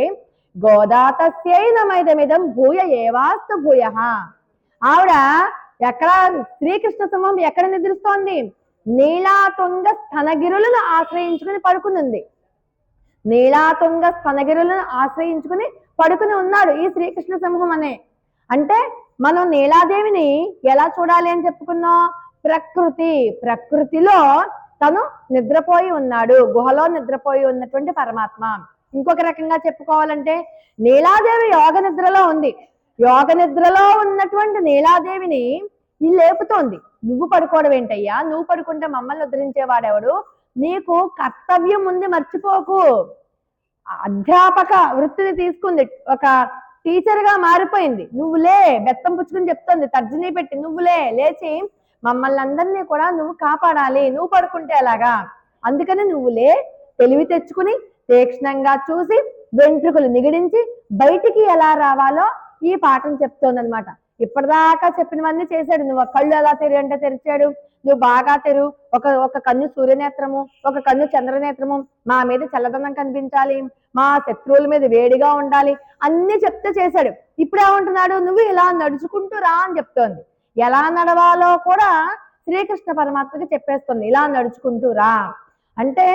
గోదాతస్యై నమైదమిదం భూయ ఏవాస్తు భూయ. ఆవిడ ఎక్కడ, శ్రీకృష్ణ సింహం ఎక్కడ నిద్రిస్తోంది, నీలాతుంగ స్తనగిరులను ఆశ్రయించుకుని పడుకునుంది. నీలాతుంగ స్తనగిరులను ఆశ్రయించుకుని పడుకుని ఉన్నాడు ఈ శ్రీకృష్ణ సింహం అనే. అంటే మనం నీలాదేవిని ఎలా చూడాలి అని చెప్పుకున్నాం, ప్రకృతిలో తను నిద్రపోయి ఉన్నాడు, గుహలో నిద్రపోయి ఉన్నటువంటి పరమాత్మ. ఇంకొక రకంగా చెప్పుకోవాలంటే నీలాదేవి యోగ నిద్రలో ఉంది. యోగ నిద్రలో ఉన్నటువంటి నీలాదేవిని లేపుతోంది. నువ్వు పడుకోవడం ఏంటయ్యా, నువ్వు పడుకుంటే మమ్మల్ని ఉద్ధరించేవాడెవడు, నీకు కర్తవ్యం ఉంది, మర్చిపోకు. అధ్యాపక వృత్తిని తీసుకుంది, ఒక టీచర్ గా మారిపోయింది. నువ్వులే, బెత్తం పుచ్చుకుని చెప్తోంది, తర్జనీ పెట్టి నువ్వులే, లేచి మమ్మల్ని అందరినీ కూడా నువ్వు కాపాడాలి, నువ్వు పడుకుంటే ఎలాగా, అందుకని నువ్వులే, తెలివి తెచ్చుకుని తీక్షణంగా చూసి వెంట్రుకలు నిగిడించి బయటికి ఎలా రావాలో ఈ పాఠం చెప్తోందనమాట. ఇప్పటిదాకా చెప్పినవన్నీ చేశాడు. నువ్వు కళ్ళు ఎలా తెరు అంటే తెరిచాడు, నువ్వు బాగా తెరు, ఒక కన్ను సూర్యనేత్రము, ఒక కన్ను చంద్రనేత్రము, మా మీద చల్లదనం కనిపించాలి, మా శత్రువుల మీద వేడిగా ఉండాలి, అన్ని చెప్తే చేశాడు. ఇప్పుడు ఏమంటున్నాడు, నువ్వు ఇలా నడుచుకుంటూ రా అని చెప్తోంది. ఎలా నడవాలో కూడా శ్రీకృష్ణ పరమాత్మకి చెప్పేస్తుంది, ఇలా నడుచుకుంటూ రా అంటే.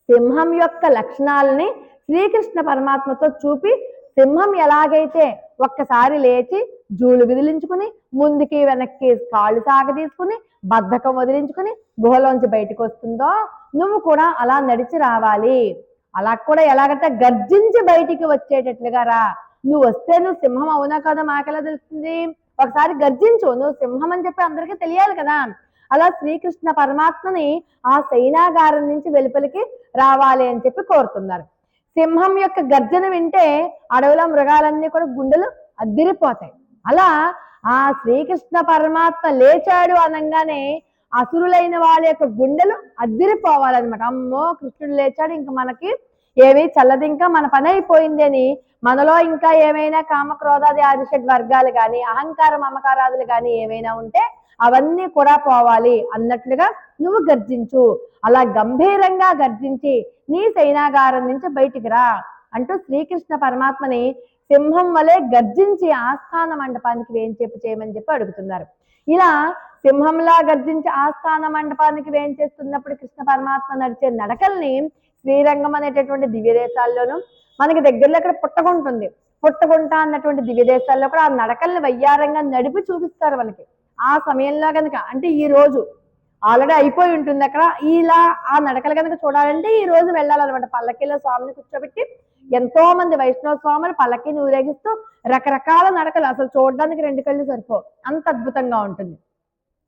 సింహం యొక్క లక్షణాలని శ్రీకృష్ణ పరమాత్మతో చూపి, సింహం ఎలాగైతే ఒక్కసారి లేచి జూలు విదిలించుకుని ముందుకి వెనక్కి కాళ్ళు సాగ తీసుకుని బద్ధకం వదిలించుకుని గుహలోంచి బయటకు వస్తుందో, నువ్వు కూడా అలా నడిచి రావాలి. అలా కూడా ఎలాగంటే గర్జించి బయటికి వచ్చేటట్లుగా రా. నువ్వు వస్తే నువ్వు సింహం అవునా కదా మాకెలా తెలుస్తుంది, ఒకసారి గర్జించు, నువ్వు సింహం అని చెప్పి అందరికీ తెలియాలి కదా. అలా శ్రీకృష్ణ పరమాత్మని ఆ సైనాగారం నుంచి వెలుపలికి రావాలి అని చెప్పి కోరుతున్నారు. సింహం యొక్క గర్జన వింటే అడవిలో మృగాలన్నీ కూడా గుండెలు అద్దిరిపోతాయి. అలా ఆ శ్రీకృష్ణ పరమాత్మ లేచాడు అనగానే అసురులైన వాళ్ళ యొక్క గుండెలు అద్దిరిపోవాలన్నమాట. అమ్మో కృష్ణుడు లేచాడు, ఇంకా మనకి ఏవి చల్లది, ఇంకా మన పని అయిపోయింది అని మనలో ఇంకా ఏమైనా కామక్రోధాది ఆదిషడ్ వర్గాలు కానీ అహంకార మమకారాదులు కానీ ఏమైనా ఉంటే అవన్నీ కూడా పోవాలి అన్నట్లుగా నువ్వు గర్జించు, అలా గంభీరంగా గర్జించి నీ సైనాగారం నుంచి బయటికి రా అంటూ శ్రీకృష్ణ పరమాత్మని సింహం వలె గర్జించి ఆస్థాన మండపానికి వేంచేపు చేయమని చెప్పి అడుగుతున్నారు. ఇలా సింహంలా గర్జించి ఆస్థాన మండపానికి వేంచేస్తున్నప్పుడు కృష్ణ పరమాత్మ నడిచే నడకల్ని శ్రీరంగం అనేటటువంటి దివ్య దేశాల్లోనూ మనకి దగ్గరలో అక్కడ పుట్టగుంటుంది, పుట్టగుంట అన్నటువంటి దివ్య దేశాల్లో కూడా ఆ నడకల్ని వయ్యారంగా నడిపి చూపిస్తారు మనకి. ఆ సమయంలో కనుక అంటే ఈ రోజు ఆల్రెడీ అయిపోయి ఉంటుంది అక్కడ, ఇలా ఆ నడకలు కనుక చూడాలంటే ఈ రోజు వెళ్ళాలన్నమాట. పల్లకీలో స్వామిని కూర్చోబెట్టి ఎంతో మంది వైష్ణవ స్వాములు పల్లకీని ఊరేగిస్తూ రకరకాల నడకలు, అసలు చూడడానికి 2 కళ్ళు సరిపో, అంత అద్భుతంగా ఉంటుంది.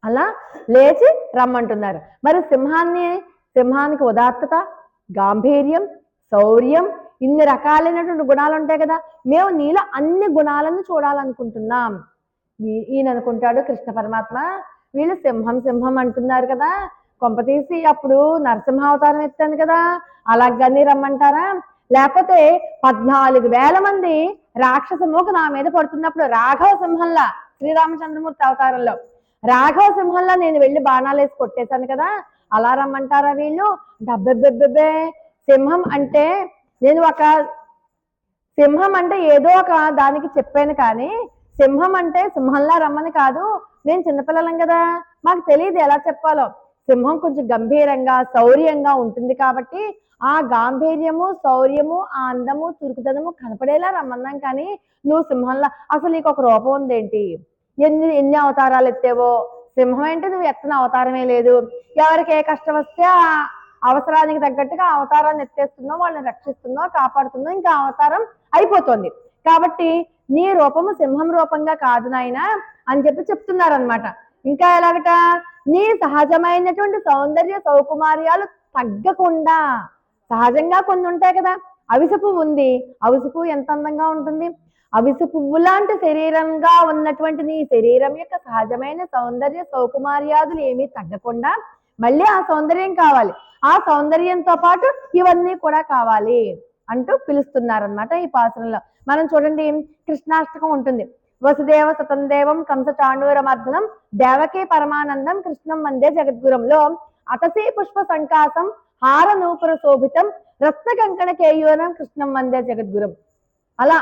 అలా లేచి రమ్మంటున్నారు. మరి సింహానికి ఉదాత్తత, గాంభీర్యం, శౌర్యం, ఇన్ని రకాలైనటువంటి గుణాలు ఉంటాయి కదా, మేము నీలో అన్ని గుణాలను చూడాలనుకుంటున్నాం. ఈయన అనుకుంటాడు కృష్ణ పరమాత్మ, వీళ్ళు సింహం సింహం అంటున్నారు కదా, కొంపతీసి అప్పుడు నరసింహావతారం ఎత్తాను కదా అలాగని రమ్మంటారా, లేకపోతే 14,000 మంది రాక్షసమోక నా మీద పడుతున్నప్పుడు రాఘవ సింహంలా శ్రీరామచంద్రమూర్తి అవతారంలో రాఘవ సింహంలా నేను వెళ్ళి బాణాలు వేసి కొట్టేశాను కదా అలా రమ్మంటారా వీళ్ళు? డబ్బెబ్బెబ్బెబ్బే, సింహం అంటే నేను ఒక సింహం అంటే ఏదో ఒక దానికి చెప్పాను, కానీ సింహం అంటే సింహంలా రమ్మని కాదు, మేము చిన్నపిల్లలం కదా మాకు తెలియదు ఎలా చెప్పాలో. సింహం కొంచెం గంభీరంగా శౌర్యంగా ఉంటుంది కాబట్టి ఆ గాంభీర్యము, శౌర్యము, ఆ అందము, చురుకుదనము కనపడేలా రమ్మన్నాం, కానీ నువ్వు సింహంలా అసలు నీకు ఒక రూపం ఉందేంటి, ఎన్ని అవతారాలు ఎత్తేవో, సింహం అంటే నువ్వు ఎత్తన అవతారమే లేదు, ఎవరికి ఏ కష్టం వస్తే ఆ అవసరానికి తగ్గట్టుగా అవతారాన్ని ఎత్తేస్తున్నావు, వాళ్ళని రక్షిస్తున్నావు, కాపాడుతున్నావు, ఇంకా అవతారం అయిపోతుంది. కాబట్టి నీ రూపము సింహం రూపంగా కాదు నాయనా అని చెప్పి చెప్తున్నారనమాట. ఇంకా ఎలాగట, నీ సహజమైనటువంటి సౌందర్య సౌకుమార్యాలు తగ్గకుండా, సహజంగా కొన్ని ఉంటాయి కదా, అవిసె పువ్వు ఉంది, అవిసె పువ్వు ఎంత అందంగా ఉంటుంది, అవిసె పువ్వు లాంటి శరీరంగా ఉన్నటువంటి నీ శరీరం యొక్క సహజమైన సౌందర్య సౌకుమార్యాదులు ఏమీ తగ్గకుండా మళ్ళీ ఆ సౌందర్యం కావాలి, ఆ సౌందర్యంతో పాటు ఇవన్నీ కూడా కావాలి అంటూ పిలుస్తున్నారనమాట ఈ పాసనంలో. మనం చూడండి, కృష్ణాష్టకం ఉంటుంది. వసుదేవ సుతందేవం కంస చాణూరమర్దనం దేవకీ పరమానందం కృష్ణం వందే జగద్గురంలో అతసీ పుష్ప సంకాసం హార నూపుర శోభితం రత్న కంకణ కేయూరం కృష్ణం వందే జగద్గురం. అలా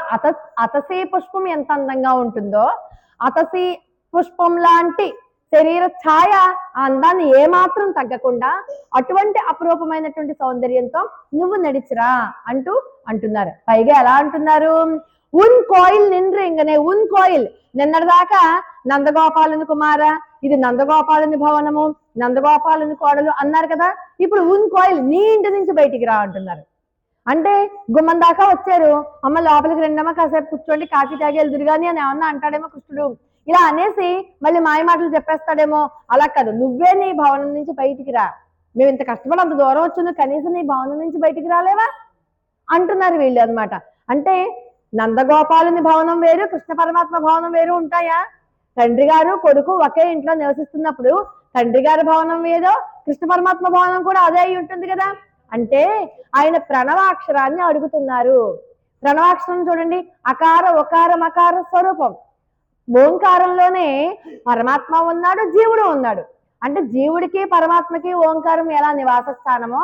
అతసీ పుష్పం ఎంత అందంగా ఉంటుందో, అతసీ పుష్పం లాంటి శరీర ఛాయ ఆ అందాన్ని ఏమాత్రం తగ్గకుండా అటువంటి అపురూపమైనటువంటి సౌందర్యంతో నువ్వు నడిచిరా అంటూ అంటున్నారు. పైగా ఎలా అంటున్నారు, ఉన్ కోయిల్ నిండ్రింగనే, ఉన్ కోయిల్ నిన్నటిదాకా నందగోపాలుని కుమార, ఇది నందగోపాలుని భవనము, నందగోపాలుని కోడలు అన్నారు కదా, ఇప్పుడు ఉన్ కోయిల్ నీ ఇంటి నుంచి బయటికి రా అంటున్నారు. అంటే గుమ్మం దాకా వచ్చారు, అమ్మ లోపలికి రెండమ్మ కాసేపు కూర్చోండి కాఫీ తాగి వెళ్దురు కానీ అని ఏమన్నా అంటాడేమో కృష్ణుడు. ఇలా అనేసి మళ్ళీ మాయ మాటలు చెప్పేస్తాడేమో, అలా కాదు, నువ్వే నీ భవనం నుంచి బయటికి రా, మేము ఇంత కష్టపడి అంత దూరం వచ్చింది, కనీసం నీ భవనం నుంచి బయటికి రాలేవా అంటున్నారు వీళ్ళు అనమాట. అంటే నందగోపాలుని భవనం వేరు, కృష్ణ పరమాత్మ భవనం వేరు ఉంటాయా? తండ్రి గారు కొడుకు ఒకే ఇంట్లో నివసిస్తున్నప్పుడు తండ్రి గారి భవనం ఏదో కృష్ణ పరమాత్మ భవనం కూడా అదే అయి ఉంటుంది కదా. అంటే ఆయన ప్రణవాక్షరాన్ని అడుగుతున్నారు. ప్రణవాక్షరం చూడండి, అకార ఒకార మకార స్వరూపం. ఓంకారంలోనే పరమాత్మ ఉన్నాడు, జీవుడు ఉన్నాడు. అంటే జీవుడికి పరమాత్మకి ఓంకారం ఎలా నివాస స్థానమో,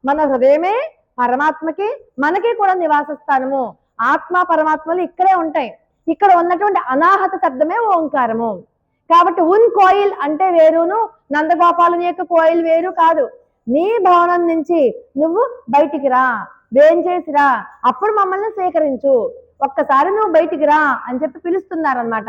మన హృదయమే పరమాత్మకి మనకి కూడా నివాస స్థానము. ఆత్మ పరమాత్మలు ఇక్కడే ఉంటాయి. ఇక్కడ ఉన్నటువంటి అనాహత శబ్దమే ఓంకారము. కాబట్టి ఉన్ కోయిల్ అంటే వేరును, నందగోపాలుని యొక్క కోయిల్ వేరు కాదు. నీ భవనం నుంచి నువ్వు బయటికి రా, వేంచేసిరా, అప్పుడు మమ్మల్ని స్వీకరించు, ఒక్కసారి నువ్వు బయటికి రా అని చెప్పి పిలుస్తున్నారనమాట.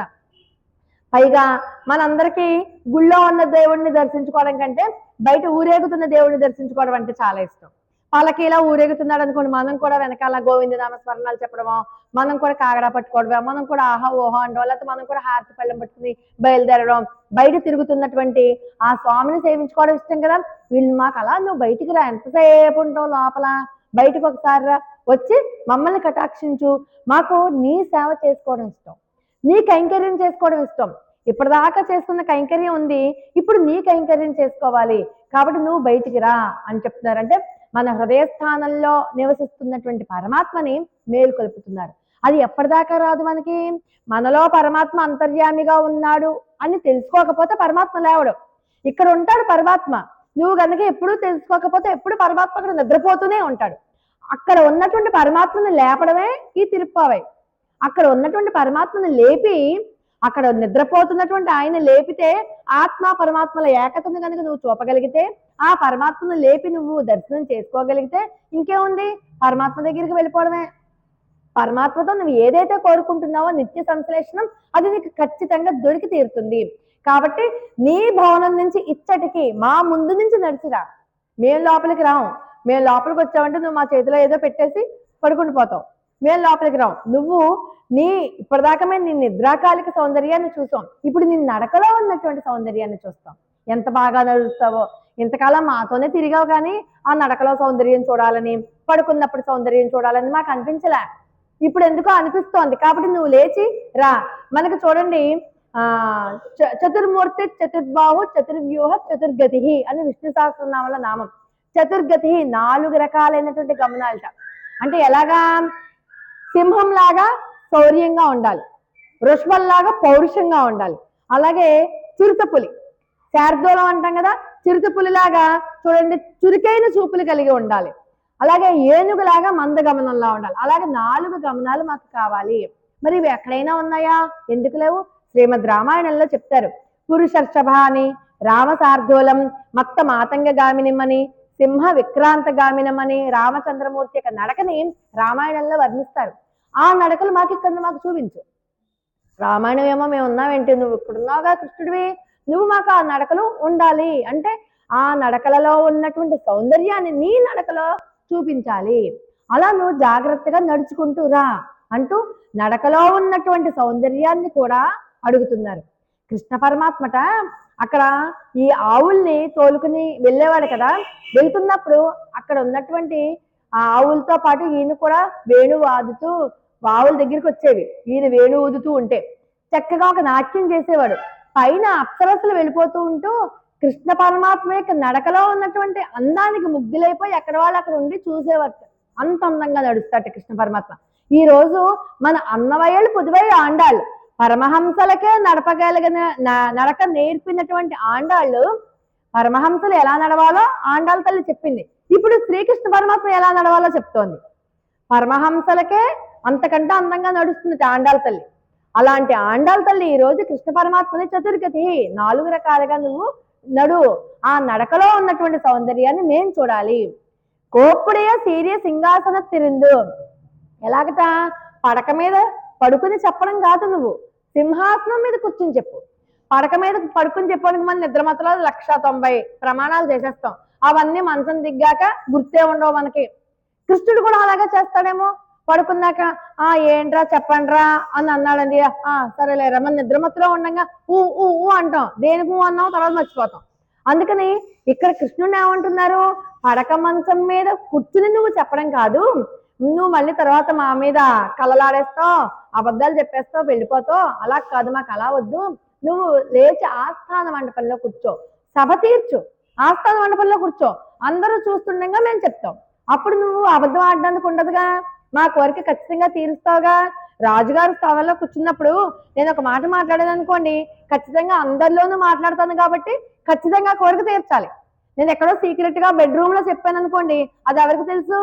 పైగా మనందరికీ గుళ్ళో ఉన్న దేవుడిని దర్శించుకోవడం కంటే బయట ఊరేగుతున్న దేవుడిని దర్శించుకోవడం అంటే చాలా ఇష్టం. వాళ్ళకిలా ఊరేగుతున్నాడు అనుకోండి, మనం కూడా వెనకాల గోవింద నామస్మరణాలు చెప్పడమో, మనం కూడా కాగడా పట్టుకోవడమో, మనం కూడా ఆహా ఓహో అండో, లేకపోతే మనం కూడా హారతి పళ్ళెం పట్టుకుని బయలుదేరడం, బయట తిరుగుతున్నటువంటి ఆ స్వామిని సేవించుకోవడం ఇష్టం కదా. వీళ్ళు మాకు అలా నువ్వు బయటికి రా, ఎంతసేపు ఉంటావు లోపల, బయటకు ఒకసారి రా, వచ్చి మమ్మల్ని కటాక్షించు, మాకు నీ సేవ చేసుకోవడం ఇష్టం, నీ కైంకర్యం చేసుకోవడం ఇష్టం. ఇప్పటిదాకా చేసుకున్న కైంకర్యం ఉంది, ఇప్పుడు నీ కైంకర్యం చేసుకోవాలి, కాబట్టి నువ్వు బయటికి రా అని చెప్తున్నారు. అంటే మన హృదయ స్థానంలో నివసిస్తున్నటువంటి పరమాత్మని మేలుకొల్పుతున్నారు. అది ఎప్పటిదాకా రాదు మనకి? మనలో పరమాత్మ అంతర్యామిగా ఉన్నాడు అని తెలుసుకోకపోతే పరమాత్మ లేవడు. ఇక్కడ ఉంటాడు పరమాత్మ. నువ్వు కనుక ఎప్పుడూ తెలుసుకోకపోతే ఎప్పుడు పరమాత్మ అక్కడ నిద్రపోతూనే ఉంటాడు. అక్కడ ఉన్నటువంటి పరమాత్మను లేపడమే ఈ తిరుప్పావై. అక్కడ ఉన్నటువంటి పరమాత్మను లేపి, అక్కడ నిద్రపోతున్నటువంటి ఆయన లేపితే ఆత్మ పరమాత్మల ఏకతను కనుక నువ్వు చూపగలిగితే, ఆ పరమాత్మను లేపి నువ్వు దర్శనం చేసుకోగలిగితే ఇంకేముంది? పరమాత్మ దగ్గరికి వెళ్ళిపోవడమే. పరమాత్మతో నువ్వు ఏదైతే కోరుకుంటున్నావో నిత్య సంశ్లేషణం, అది నీకు ఖచ్చితంగా దొరికి తీరుతుంది. కాబట్టి నీ భవనం నుంచి ఇచ్చటికి మా ముందు నుంచి నడిచిరా. మేము లోపలికి రాము. మేము లోపలికి వచ్చావంటే నువ్వు మా చేతిలో ఏదో పెట్టేసి పడుకుని పోతావు. మేము లోపలికి రావు. నువ్వు నీ ఇప్పటిదాకా మేము నీ నిద్రాకాలిక సౌందర్యాన్ని చూసాం, ఇప్పుడు నీ నడకలో ఉన్నటువంటి సౌందర్యాన్ని చూస్తాం. ఎంత బాగా నడుస్తావో. ఇంతకాలం మాతోనే తిరిగావు కానీ ఆ నడకలో సౌందర్యం చూడాలని, పడుకున్నప్పుడు సౌందర్యం చూడాలని మాకు అనిపించలే. ఇప్పుడు ఎందుకో అనిపిస్తోంది. కాబట్టి నువ్వు లేచి రా. మనకు చూడండి, చతుర్మూర్తి చతుర్బాహు చతుర్వ్యూహ చతుర్గతి అని విష్ణు సహస్రనామల నామం. చతుర్గతి 4 రకాలైనటువంటి గమనాలట. అంటే ఎలాగా? సింహంలాగా శౌర్యంగా ఉండాలి, వృషభంలాగా పౌరుషంగా ఉండాలి, అలాగే చిరుతపులి, శార్దూలం అంటాం కదా, చిరుతపులిలాగా చూడండి చురుకైన చూపులు కలిగి ఉండాలి, అలాగే ఏనుగులాగా మందగమనంలా ఉండాలి. అలాగే 4 గమనాలు మాకు కావాలి. మరి ఇవి ఎక్కడైనా ఉన్నాయా? ఎందుకు లేవు? శ్రీమద్ రామాయణంలో చెప్తారు. పురుషర్షభ అని, రామశార్దూలం, మత్త మాతంగ గామినిమని, సింహ విక్రాంత గామినమని రామచంద్రమూర్తి యొక్క నడకని రామాయణంలో వర్ణిస్తారు. ఆ నడకలు మాకు ఇక్కడ మాకు చూపించు. రామాయణం ఏమో మేము ఉన్నావేంటి, నువ్వు ఇక్కడున్నావుగా కృష్ణుడివి, నువ్వు మాకు ఆ నడకలు ఉండాలి అంటే ఆ నడకలలో ఉన్నటువంటి సౌందర్యాన్ని నీ నడకలో చూపించాలి. అలా నువ్వు జాగ్రత్తగా నడుచుకుంటూ రా అంటూ నడకలో ఉన్నటువంటి సౌందర్యాన్ని కూడా అడుగుతున్నారు. కృష్ణ పరమాత్మట అక్కడ ఈ ఆవుల్ని తోలుకుని వెళ్ళేవాడు కదా. వెళ్తున్నప్పుడు అక్కడ ఉన్నటువంటి ఆ ఆవులతో పాటు ఈయన కూడా వేణు వాదుతూ ఆవుల దగ్గరికి వచ్చేవి. ఈయన వేణు ఊదుతూ ఉంటే చక్కగా ఒక నాట్యం చేసేవాడు. పైన అప్సరస్సులు వెళ్ళిపోతూ ఉంటూ కృష్ణ పరమాత్మ యొక్క నడకలో ఉన్నటువంటి అందానికి ముగ్ధులైపోయి ఎక్కడ వాళ్ళు అక్కడ ఉండి చూసేవారు. అంత అందంగా నడుస్తాట కృష్ణ పరమాత్మ. ఈ రోజు మన అన్నవయ్యలు పుదువై ఆండాళ్ళు, పరమహంసలకే నడపగలిగిన నడక నేర్పినటువంటి ఆండాళ్ళు, పరమహంసలు ఎలా నడవాలో ఆండాళ్ళ తల్లి చెప్పింది. ఇప్పుడు శ్రీకృష్ణ పరమాత్మ ఎలా నడవాలో చెప్తోంది. పరమహంసలకే అంతకంటే అందంగా నడుస్తుంది ఆండాళ్ళ తల్లి. అలాంటి ఆండాళ్ళ తల్లి ఈ రోజు కృష్ణ పరమాత్మని చతుర్గతి 4 రకాలుగా నువ్వు నడు, ఆ నడకలో ఉన్నటువంటి సౌందర్యాన్ని మేము చూడాలి. కోప్పుడయ సీరియ సింహాసన తిరిందు. ఎలాగట? పడక మీద పడుకుని చెప్పడం కాదు, నువ్వు సింహాసనం మీద కూర్చుని చెప్పు. పడక మీద పడుకుని చెప్పడానికి మన నిద్రమతలో 190 ప్రమాణాలు చేసేస్తాం. అవన్నీ మంచం దిగ్గాక గుర్తే ఉండవు మనకి. కృష్ణుడు కూడా అలాగే చేస్తాడేమో. పడుకున్నాక ఏంట్రా చెప్పండ్రా అని అన్నాడండి, సరేలేరా మన నిద్రమత్తులో ఉండగా ఊ ఊ ఊ అంటాం. దేనికి అన్నాం తర్వాత మర్చిపోతాం. అందుకని ఇక్కడ కృష్ణుడు ఏమంటున్నారు? పడక మంచం మీద కూర్చుని నువ్వు చెప్పడం కాదు, నువ్వు మళ్ళీ తర్వాత మా మీద కలలాడేస్తావు, అబద్ధాలు చెప్పేస్తావు, వెళ్ళిపోతావు. అలా కాదు, మాకు అలా వద్దు. నువ్వు లేచి ఆస్థాన మండపంలో కూర్చో, సభ తీర్చు, ఆస్థాన మండపంలో కూర్చో, అందరూ చూస్తుండగా మేము చెప్తాం. అప్పుడు నువ్వు అబద్ధం ఆడడానికి ఉండదుగా, మా కోరిక ఖచ్చితంగా తీరుస్తావుగా. రాజుగారి స్థానంలో కూర్చున్నప్పుడు నేను ఒక మాట మాట్లాడాను అనుకోండి, ఖచ్చితంగా అందరిలోనూ మాట్లాడతాను కాబట్టి ఖచ్చితంగా కోరిక తీర్చాలి. నేను ఎక్కడో సీక్రెట్ గా బెడ్రూమ్ లో చెప్పాను అనుకోండి, అది ఎవరికి తెలుసు?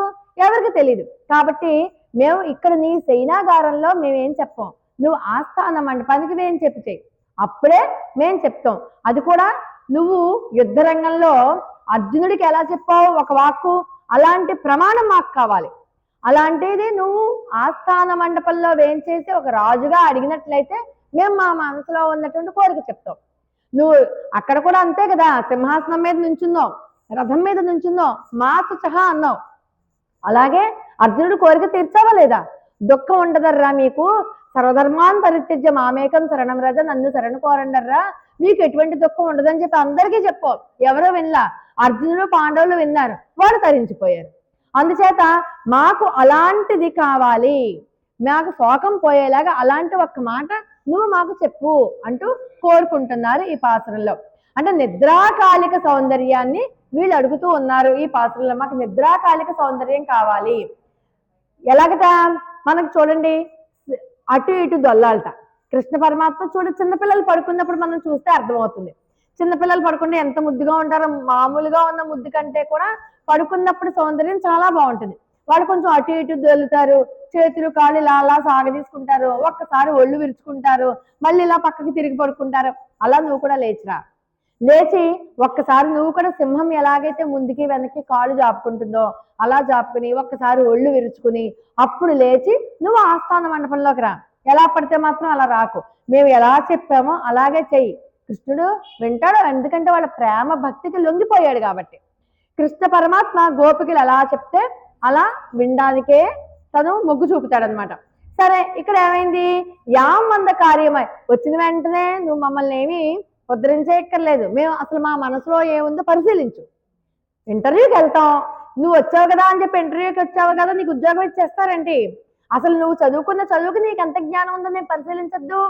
ఎవరికి తెలియదు. కాబట్టి మేము ఇక్కడ నీ శయనాగారంలో మేమేం చెప్పాం, నువ్వు ఆస్థాన మండపానికి మేము చెప్పి అప్పుడే మేము చెప్తాం. అది కూడా నువ్వు యుద్ధ రంగంలో అర్జునుడికి ఎలా చెప్పావు ఒక వాక్కు, అలాంటి ప్రమాణం మాకు కావాలి. అలాంటిది నువ్వు ఆస్థాన మండపంలో వేయించేసి ఒక రాజుగా అడిగినట్లయితే మేము మా మనసులో ఉన్నటువంటి కోరిక చెప్తాం. నువ్వు అక్కడ కూడా అంతే కదా, సింహాసనం మీద నుంచున్నావు, రథం మీద నుంచున్నావు, మాసు సహా అన్నావు. అలాగే అర్జునుడు కోరిక తీర్చావా లేదా? దుఃఖం ఉండదర్రా మీకు, సర్వధర్మాన్ పరిత్యజ్య మామేకం శరణం రజ, నన్ను శరణు కోరండర్రా, మీకు ఎటువంటి దుఃఖం ఉండదని చెప్పి అందరికీ చెప్పావు. ఎవరో వినలా, అర్జునుడు పాండవులు విన్నారు, వాళ్ళు తరించిపోయారు. అందుచేత మాకు అలాంటిది కావాలి, మాకు శోకం పోయేలాగా అలాంటి ఒక్క మాట నువ్వు మాకు చెప్పు అంటూ కోరుకుంటున్నారు ఈ పాసురంలో. అంటే నిద్రాకాలిక సౌందర్యాన్ని వీళ్ళు అడుగుతూ ఉన్నారు ఈ పాసురంలో. మాకు నిద్రాకాలిక సౌందర్యం కావాలి. ఎలాగట మనకు చూడండి, అటు ఇటు దొల్లాలట. కృష్ణ పరమాత్మ చూడు, చిన్నపిల్లలు పడుకున్నప్పుడు మనం చూస్తే అర్థమవుతుంది. చిన్నపిల్లలు పడుకుంటే ఎంత ముద్దుగా ఉంటారో, మామూలుగా ఉన్న ముద్దు కంటే కూడా పడుకున్నప్పుడు సౌందర్యం చాలా బాగుంటుంది. వాళ్ళు కొంచెం అటు ఇటు దొల్లుతారు, చేతులు కాళ్ళు ఇలా అలా సాగదీసుకుంటారు, ఒక్కసారి ఒళ్ళు విరుచుకుంటారు, మళ్ళీ ఇలా పక్కకి తిరిగి పడుకుంటారు. అలా నువ్వు కూడా లేచిరా. లేచి ఒక్కసారి నువ్వు కూడా సింహం ఎలాగైతే ముందుకి వెనక్కి కాళ్ళు జాపుకుంటుందో అలా జాపుకుని ఒక్కసారి ఒళ్ళు విరుచుకుని అప్పుడు లేచి నువ్వు ఆస్థాన మండపంలోకి రా. ఎలా పడితే మాత్రం అలా రాకు. మేము ఎలా చెప్పామో అలాగే చెయ్యి. కృష్ణుడు వింటాడు, ఎందుకంటే వాళ్ళ ప్రేమ భక్తికి లొంగిపోయాడు కాబట్టి. కృష్ణ పరమాత్మ గోపికలు ఎలా చెప్తే అలా వినడానికే తను మొగ్గు చూపుతాడనమాట. సరే, ఇక్కడ ఏమైంది? యాం వంద కార్యమై వచ్చిన వెంటనే నువ్వు మమ్మల్ని ఏమి ఉద్ధరించేయక్కర్లేదు. మేము అసలు మా మనసులో ఏముందో పరిశీలించు. ఇంటర్వ్యూకి వెళ్తాం, నువ్వు వచ్చావు కదా అని చెప్పి ఇంటర్వ్యూకి వచ్చావు కదా నీకు ఉద్యోగం ఇచ్చేస్తారేంటి? అసలు నువ్వు చదువుకున్న చదువుకి నీకు ఎంత జ్ఞానం ఉందో మేము పరిశీలించద్దు.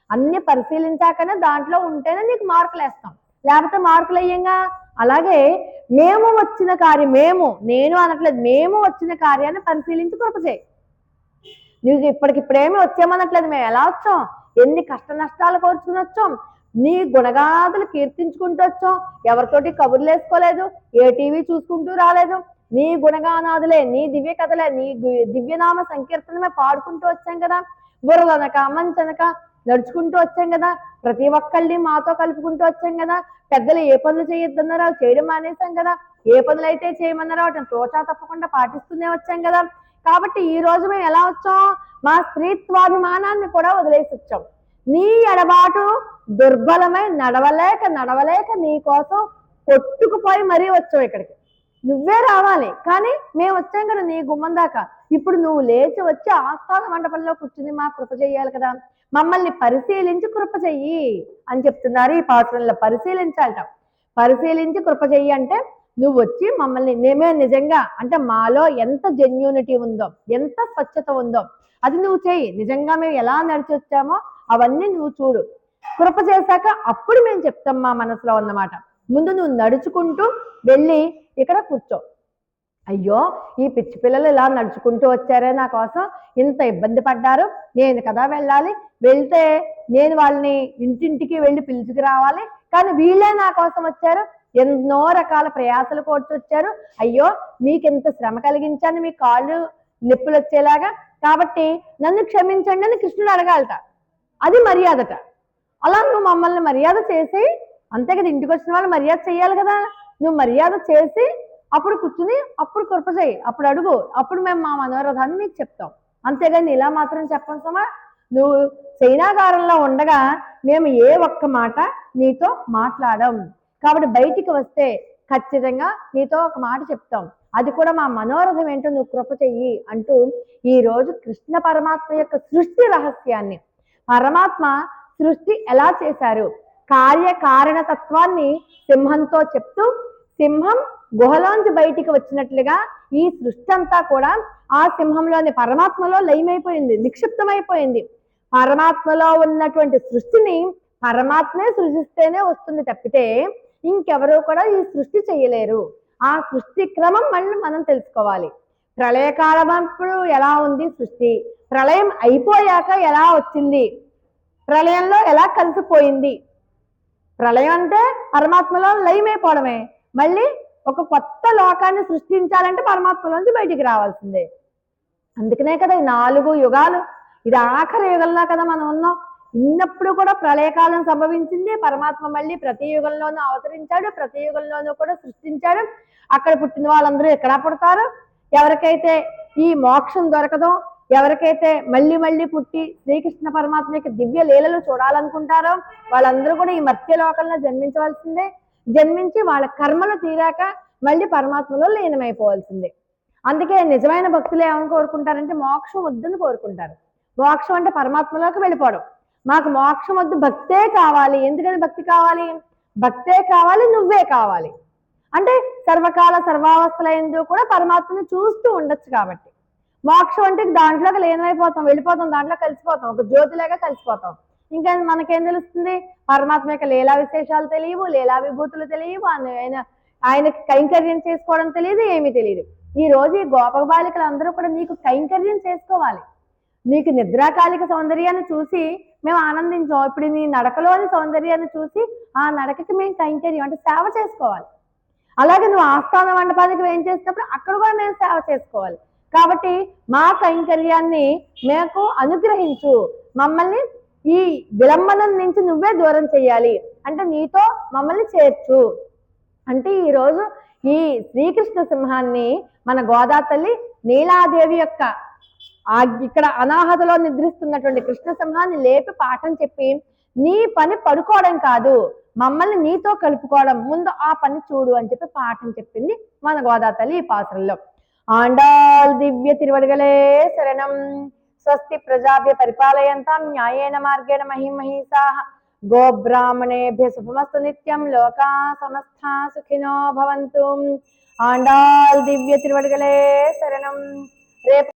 అన్ని పరిశీలించాకనే దాంట్లో ఉంటేనే నీకు మార్కులు వేస్తాం, లేకపోతే మార్కులు వేయంగా. అలాగే మేము వచ్చిన కార్యం, నేను అనట్లేదు, మేము వచ్చిన కార్యాన్ని పరిశీలించి కృప చేయి. నువ్వు ఇప్పటికిప్పుడేమి వచ్చామనట్లేదు, మేము ఎలా వచ్చాం, ఎన్ని కష్ట నష్టాలు కోర్చుకుని వచ్చాం, నీ గుణగాథలు కీర్తించుకుంటూ వచ్చాం, ఎవరితోటి కబుర్లు వేసుకోలేదు, ఏ టీవీ చూసుకుంటూ రాలేదు, నీ గుణగానాదులే, నీ దివ్య కథలే, నీ దివ్యనామ సంకీర్తనమే పాడుకుంటూ వచ్చాం కదా, బుర్రదనక మంచనక నడుచుకుంటూ వచ్చాం కదా, ప్రతి ఒక్కళ్ళని మాతో కలుపుకుంటూ వచ్చాం కదా, పెద్దలు ఏ పనులు చేయొద్దన్నారో అవి చేయడం మానేసాం కదా, ఏ పనులు అయితే చేయమన్నారో వాటిని తోచా తప్పకుండా పాటిస్తూనే వచ్చాం కదా. కాబట్టి ఈ రోజు మేము ఎలా వచ్చాం? మా స్త్రీత్వాభిమానాన్ని కూడా వదిలేసి వచ్చాం. నీ ఎడబాటు దుర్బలమై నడవలేక నీ కోసం కొట్టుకుపోయి మరీ వచ్చావు ఇక్కడికి. నువ్వే రావాలి, కానీ మేము వచ్చాం కదా నీ గుమ్మం దాకా. ఇప్పుడు నువ్వు లేచి వచ్చి ఆస్థాన మండపంలో కూర్చుని మా కృప చెయ్యాలి కదా, మమ్మల్ని పరిశీలించి కృప చెయ్యి అని చెప్తున్నారు ఈ పాత్రలో. పరిశీలించాలట. పరిశీలించి కృప చెయ్యి అంటే నువ్వు వచ్చి మమ్మల్ని మేమే నిజంగా అంటే మాలో ఎంత జెన్యూనిటీ ఉందో, ఎంత స్వచ్ఛత ఉందో అది నువ్వు చెయ్యి. నిజంగా మేము ఎలా నడిచి వచ్చామో అవన్నీ నువ్వు చూడు. కృప చేశాక అప్పుడు మేము చెప్తాం మా మనసులో ఉన్నమాట. ముందు నువ్వు నడుచుకుంటూ వెళ్ళి ఇక్కడ కూర్చో. అయ్యో, ఈ పిచ్చి పిల్లలు ఇలా నడుచుకుంటూ వచ్చారే, నా కోసం ఇంత ఇబ్బంది పడ్డారు, నేను కదా వెళ్ళాలి, వెళ్తే నేను వాళ్ళని ఇంటింటికి వెళ్ళి పిలుచుకు రావాలి, కానీ వీళ్ళే నా కోసం వచ్చారు, ఎన్నో రకాల ప్రయాసలు కోర్చి వచ్చారు, అయ్యో మీకు ఎంత శ్రమ కలిగించాను, మీ కాళ్ళు నొప్పులు వచ్చేలాగా, కాబట్టి నన్ను క్షమించండి అని కృష్ణుడు అడగాలట. అది మర్యాదట. అలా నువ్వు మమ్మల్ని మర్యాద చేసి, అంతే కదా, ఇంటికి వచ్చిన వాళ్ళు మర్యాద చేయాలి కదా, నువ్వు మర్యాద చేసి అప్పుడు కూర్చుని అప్పుడు కృప చేయి, అప్పుడు అడుగు, అప్పుడు మేము మా మనోరథాన్ని నీకు చెప్తాం. అంతేగాని ఇలా మాత్రం చెప్పం సమా. నువ్వు శయనాగారంలో ఉండగా మేము ఏ ఒక్క మాట నీతో మాట్లాడం, కాబట్టి బయటికి వస్తే ఖచ్చితంగా నీతో ఒక మాట చెప్తాం, అది కూడా మా మనోరథం ఏంటో నువ్వు కృప చెయ్యి అంటూ ఈ రోజు కృష్ణ పరమాత్మ యొక్క సృష్టి రహస్యాన్ని, పరమాత్మ సృష్టి ఎలా చేశారు, కార్యకారణతత్వాన్ని సింహంతో చెప్తూ, సింహం గుహలోంచి బయటికి వచ్చినట్లుగా ఈ సృష్టి అంతా కూడా ఆ సింహంలోని పరమాత్మలో లయమైపోయింది, నిక్షిప్తమైపోయింది. పరమాత్మలో ఉన్నటువంటి సృష్టిని పరమాత్మే సృజిస్తేనే వస్తుంది తప్పితే ఇంకెవరూ కూడా ఈ సృష్టి చేయలేరు. ఆ సృష్టి క్రమం మళ్ళీ మనం తెలుసుకోవాలి. ప్రళయకాలమప్పుడు ఎలా ఉంది సృష్టి, ప్రళయం అయిపోయాక ఎలా వచ్చింది, ప్రళయంలో ఎలా కలిసిపోయింది. ప్రళయం అంటే పరమాత్మలో లయమైపోవడమే. మళ్ళీ ఒక కొత్త లోకాన్ని సృష్టించాలంటే పరమాత్మలోంచి బయటికి రావాల్సిందే. అందుకనే కదా ఈ 4 యుగాలు, ఇది ఆఖరి యుగంలో కదా మనం ఉన్నాం. ఉన్నప్పుడు కూడా ప్రళయకాలం సంభవించింది, పరమాత్మ మళ్ళీ ప్రతి యుగంలోనూ అవతరించాడు, ప్రతి యుగంలోనూ కూడా సృష్టించాడు. అక్కడ పుట్టిన వాళ్ళందరూ ఎక్కడ పుడతారు, ఎవరికైతే ఈ మోక్షం దొరకదో, ఎవరికైతే మళ్ళీ మళ్ళీ పుట్టి శ్రీకృష్ణ పరమాత్మ యొక్క దివ్య లీలలు చూడాలనుకుంటారో వాళ్ళందరూ కూడా ఈ మర్త్యలోకంలో జన్మించవలసిందే. జన్మించి వాళ్ళ కర్మలు తీరాక మళ్ళీ పరమాత్మలో లీనమైపోవాల్సిందే. అందుకే నిజమైన భక్తులు ఏమని కోరుకుంటారంటే మోక్షం వద్దని కోరుకుంటారు. మోక్షం అంటే పరమాత్మలోకి వెళ్ళిపోవడం. మాకు మోక్షం వద్దు, భక్తే కావాలి. ఎందుకని భక్తి కావాలి? భక్తే కావాలి, నువ్వే కావాలి అంటే సర్వకాల సర్వావస్థల యందు కూడా పరమాత్మని చూస్తూ ఉండొచ్చు. కాబట్టి మోక్షం అంటే దాంట్లోకి లీనమైపోతాం, వెళ్ళిపోతాం, దాంట్లో కలిసిపోతాం, ఒక జ్యోతిలాగా కలిసిపోతాం. ఇంకా మనకేం తెలుస్తుంది? పరమాత్మ యొక్క లీలా విశేషాలు తెలియవు, లీలా విభూతులు తెలియవు, ఆయనకి కైంకర్యం చేసుకోవడం తెలియదు, ఏమీ తెలియదు. ఈ రోజు ఈ గోపక బాలికలు అందరూ కూడా నీకు కైంకర్యం చేసుకోవాలి. నీకు నిద్రాకాలిక సౌందర్యాన్ని చూసి మేము ఆనందించాం. ఇప్పుడు నీ నడకలోని సౌందర్యాన్ని చూసి ఆ నడకకి మేము కైంకర్యం అంటే సేవ చేసుకోవాలి. అలాగే నువ్వు ఆస్థాన మండపానికి ఏం చేసినప్పుడు అక్కడ కూడా మేము సేవ చేసుకోవాలి. కాబట్టి మా కైంకర్యాన్ని మాకు అనుగ్రహించు, మమ్మల్ని ఈ విలంబనం నుంచి నువ్వే దూరం చెయ్యాలి అంటే నీతో మమ్మల్ని చేర్చు అంటే ఈరోజు ఈ శ్రీకృష్ణ సింహాన్ని మన గోదా తల్లి నీలాదేవి యొక్క ఇక్కడ అనాహతలో నిద్రిస్తున్నటువంటి కృష్ణ సింహాన్ని లేపి పాఠం చెప్పి నీ పని పడుకోవడం కాదు, మమ్మల్ని నీతో కలుపుకోవడం, ముందు ఆ పని చూడు అని చెప్పి పాఠం చెప్పింది మన గోదా తల్లి ఈ పాత్రలో. ఆండాల్ దివ్య తిరువడిగలే శరణం. స్వస్తి ప్రజాభ్య పరిపాలయంతాం న్యాయేన మార్గేణ మహిమహీసాః. గోబ్రాహ్మణేభ్య శుభమస్తు నిత్యం. లోకా సమస్తా సుఖినో భవంతు. ఆండాల్ దివ్య తిరువడిగలే శరణం. రేపు